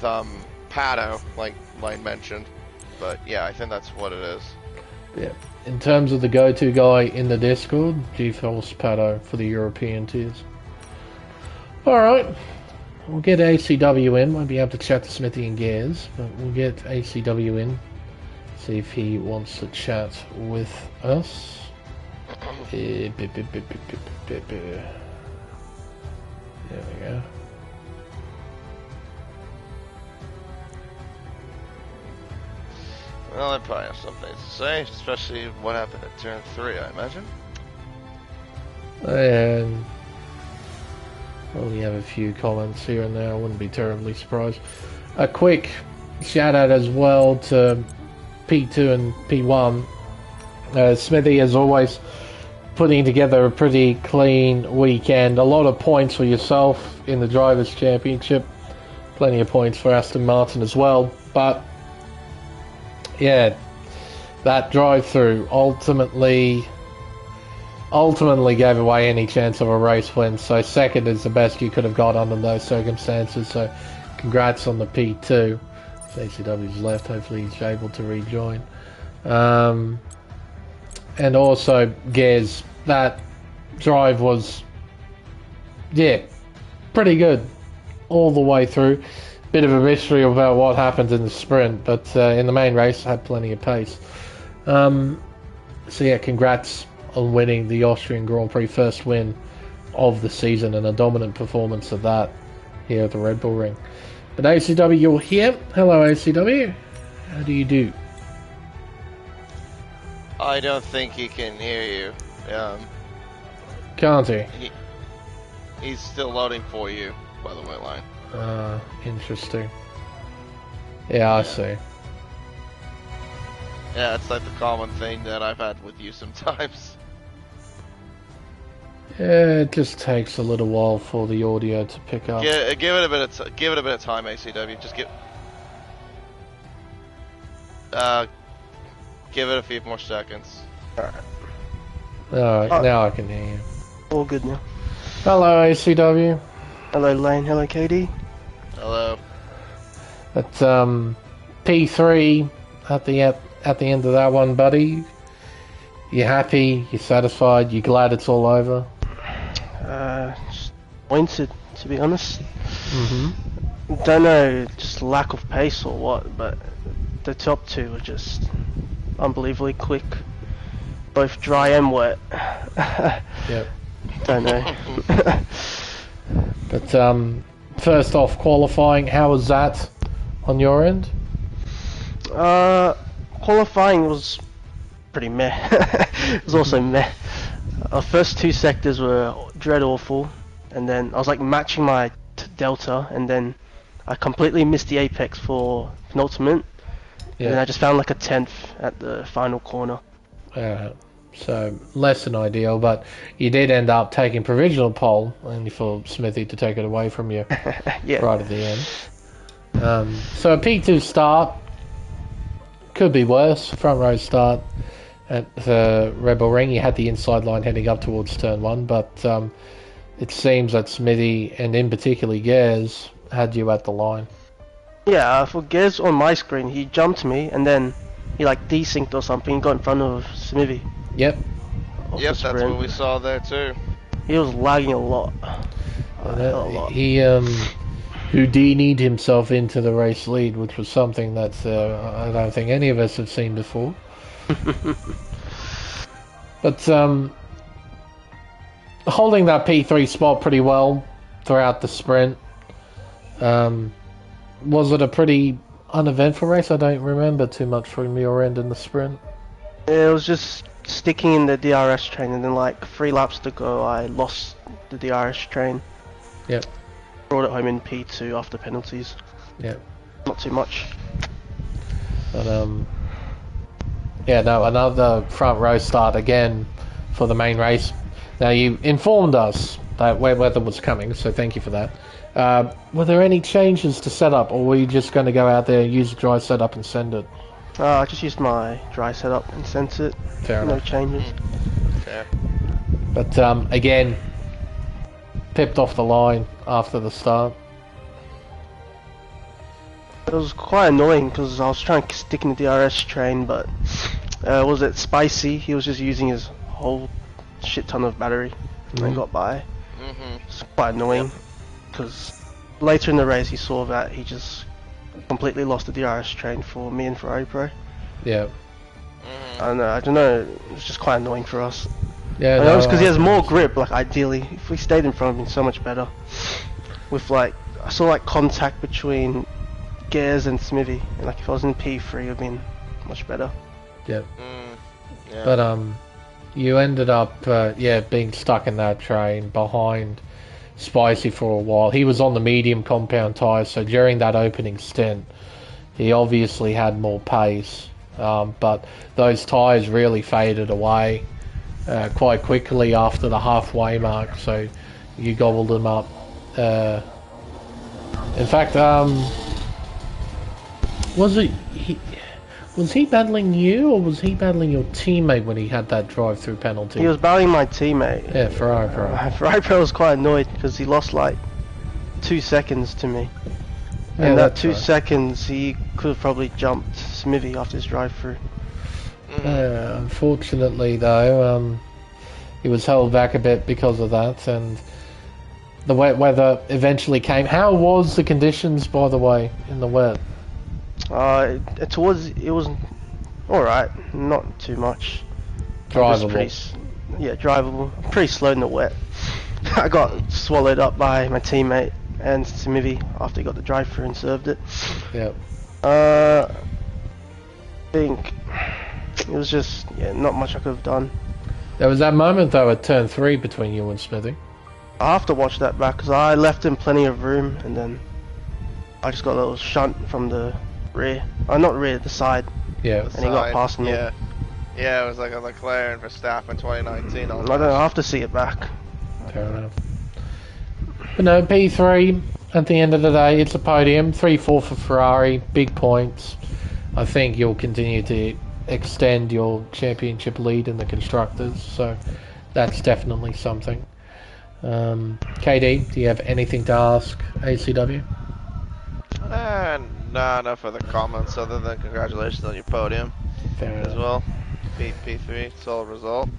Pato, like Lane mentioned. But yeah, I think that's what it is. Yeah. In terms of the go-to guy in the Discord, G-Force Pato for the European tiers. Alright. We'll get ACW in. Won't be able to chat to Smithy and Gears, but we'll get ACW in. See if he wants to chat with us. There we go. Well, I probably have something to say, especially what happened at turn 3, I imagine. And we have a few comments here and there. I wouldn't be terribly surprised. A quick shout out as well to P2 and P1. Smithy, as always, putting together a pretty clean weekend. A lot of points for yourself in the Drivers' Championship. Plenty of points for Aston Martin as well. But yeah, that drive-through ultimately gave away any chance of a race win. So second is the best you could have got under those circumstances. So congrats on the P2. ACW's left. Hopefully he's able to rejoin. And also, Gez, that drive was, yeah, pretty good all the way through. Bit of a mystery about what happened in the sprint, but in the main race, had plenty of pace. So yeah, congrats on winning the Austrian Grand Prix, first win of the season, and a dominant performance of that here at the Red Bull Ring. But ACW, you're here. Hello, ACW. How do you do? I don't think he can hear you. Can't he? He's still loading for you, by the way, Line. Interesting. Yeah, I see. Yeah, it's like the common thing that I've had with you sometimes. Yeah, it just takes a little while for the audio to pick up. Yeah, give it a bit of time, ACW. Just give it a few more seconds. Alright, now I can hear you. All good now. Hello, ACW. Hello, Lane. Hello, KD. Hello. That's P3 at the end of that one, buddy. You happy? You satisfied? You glad it's all over? Disappointed, to be honest. Mm-hmm. Don't know, just lack of pace or what, but the top two were just unbelievably quick. Both dry and wet. Yep. Don't know. But first off, qualifying, how was that on your end? Qualifying was pretty meh. It was also meh. Our first two sectors were dread awful, and then I was like matching my delta, and then I completely missed the apex for penultimate, and then I just found like a 10th at the final corner. So less than ideal, but you did end up taking provisional pole, only for Smithy to take it away from you Yeah. right at the end. So a P2 start could be worse. Front row start at the Red Bull Ring. You had the inside line heading up towards turn 1, but it seems that Smithy, and in particular Gez, had you at the line. Yeah, for Gez on my screen, he jumped me, and then he like desynced or something, got in front of Smithy. Yep. Yep, that's what we saw there too. He was lagging a lot. He Houdini'd himself into the race lead, which was something that I don't think any of us have seen before. But holding that P3 spot pretty well throughout the sprint. Was it a pretty uneventful race? I don't remember too much from your end in the sprint. It was just sticking in the DRS train, and then like 3 laps to go I lost the DRS train. Yep. Brought it home in P2 after penalties. Yep. Not too much. But yeah, no, another front row start again for the main race. Now, you informed us that wet weather was coming, so thank you for that. Were there any changes to setup, or were you just going to go out there, use a dry setup and send it? I just used my dry setup and sent it. Fair enough. No changes. Fair. But again, pipped off the line after the start. It was quite annoying because I was trying to stick in the DRS train, but was it Spicy? He was just using his whole shit ton of battery and got by. It's quite annoying because later in the race he saw that he just completely lost the DRS train for me and Ferrari Pro. Yeah. And I don't know, it was just quite annoying for us. Yeah, And that was because he has more grip. Like ideally, if we stayed in front of him, so much better. With like, I saw like contact between Gears and Smithy, and like if I was in P3, it would have been much better. Yeah. Yeah. But you ended up being stuck in that train behind Spicy for a while. He was on the medium compound tyres, so during that opening stint, he obviously had more pace. But those tyres really faded away quite quickly after the halfway mark, so you gobbled them up. In fact, was he battling you, or was he battling your teammate when he had that drive-through penalty? He was battling my teammate. Yeah, Ferrari Pro. Ferrari Pro was quite annoyed because he lost like 2 seconds to me. Yeah, And that that's 2 right. seconds, he could have probably jumped Smithy after his drive-through. Unfortunately, though, he was held back a bit because of that, and the wet weather eventually came. How was the conditions, by the way, in the wet? It was alright, not too much. Drivable. Yeah, drivable. Pretty slow in the wet. I got swallowed up by my teammate and Smithy after he got the drive-through and served it. Yeah. I think it was just not much I could have done. There was that moment, though, at turn 3 between you and Smithy. I have to watch that back because I left him plenty of room and then I just got a little shunt from the rear. Not rear, the side. Yeah. And he got past me. Yeah. Yeah, it was like a Leclerc and Verstappen 2019. I don't know, I have to see it back. Fair enough. But no, P3, at the end of the day, it's a podium. 3-4 for Ferrari, big points. I think you'll continue to extend your championship lead in the constructors, so that's definitely something. KD, do you have anything to ask ACW? Nah, no further comments other than congratulations on your podium Fair as enough. well. P3, solid result.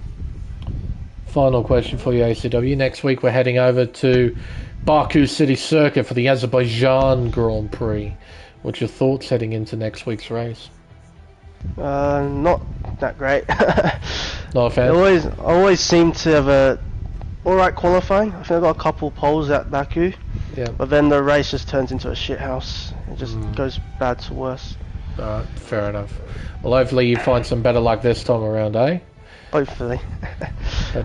Final question for you, ACW. Next week we're heading over to Baku City Circuit for the Azerbaijan Grand Prix. What's your thoughts heading into next week's race? Not that great. No offense. I always seem to have a alright qualifying. I think I got a couple poles at Baku, Yeah. but then the race just turns into a shit house. It just goes bad to worse. Alright, fair enough. Well, hopefully you find some better luck this time around, eh? Hopefully.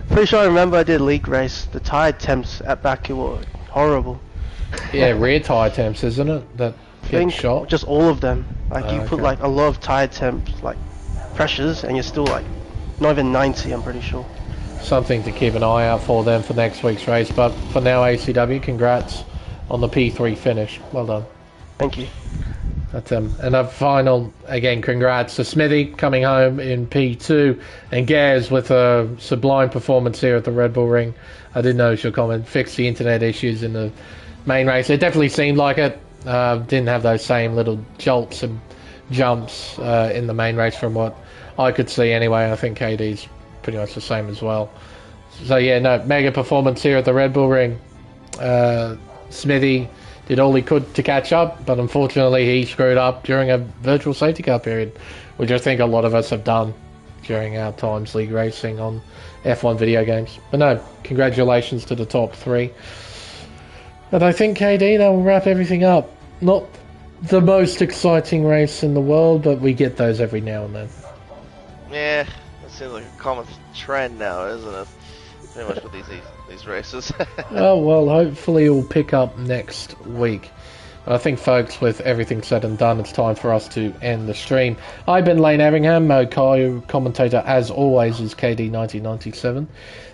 Pretty sure I remember I did a league race. The tire temps at Baku were horrible. Yeah, rear tyre temps, isn't it? That I get think shot. just all of them. Like you put okay. like a lot of tire temps, like pressures, and you're still like not even 90. I'm pretty sure. Something to keep an eye out for them for next week's race. But for now, ACW, congrats on the P3 finish. Well done. Thank you. But, and a final, again, congrats to Smithy coming home in P2 and Gaz with a sublime performance here at the Red Bull Ring. I did notice your comment, fixed the internet issues in the main race. It definitely seemed like it. Didn't have those same little jolts and jumps in the main race from what I could see anyway. I think KD's pretty much the same as well. So yeah, no, mega performance here at the Red Bull Ring. Smithy did all he could to catch up, but unfortunately he screwed up during a virtual safety car period, which I think a lot of us have done during our times league racing on F1 video games. But no, congratulations to the top 3. And I think, KD, that will wrap everything up. Not the most exciting race in the world, but we get those every now and then. Yeah, it seems like a common trend now, isn't it? Pretty much with these races. Oh, well, hopefully it will pick up next week. I think, folks, with everything said and done, it's time for us to end the stream. I've been Lane Everingham. My commentator, as always, is KD1997.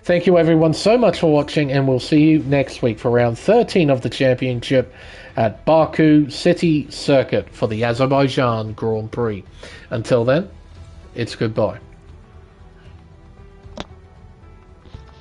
Thank you, everyone, so much for watching, and we'll see you next week for round 13 of the championship at Baku City Circuit for the Azerbaijan Grand Prix. Until then, it's goodbye.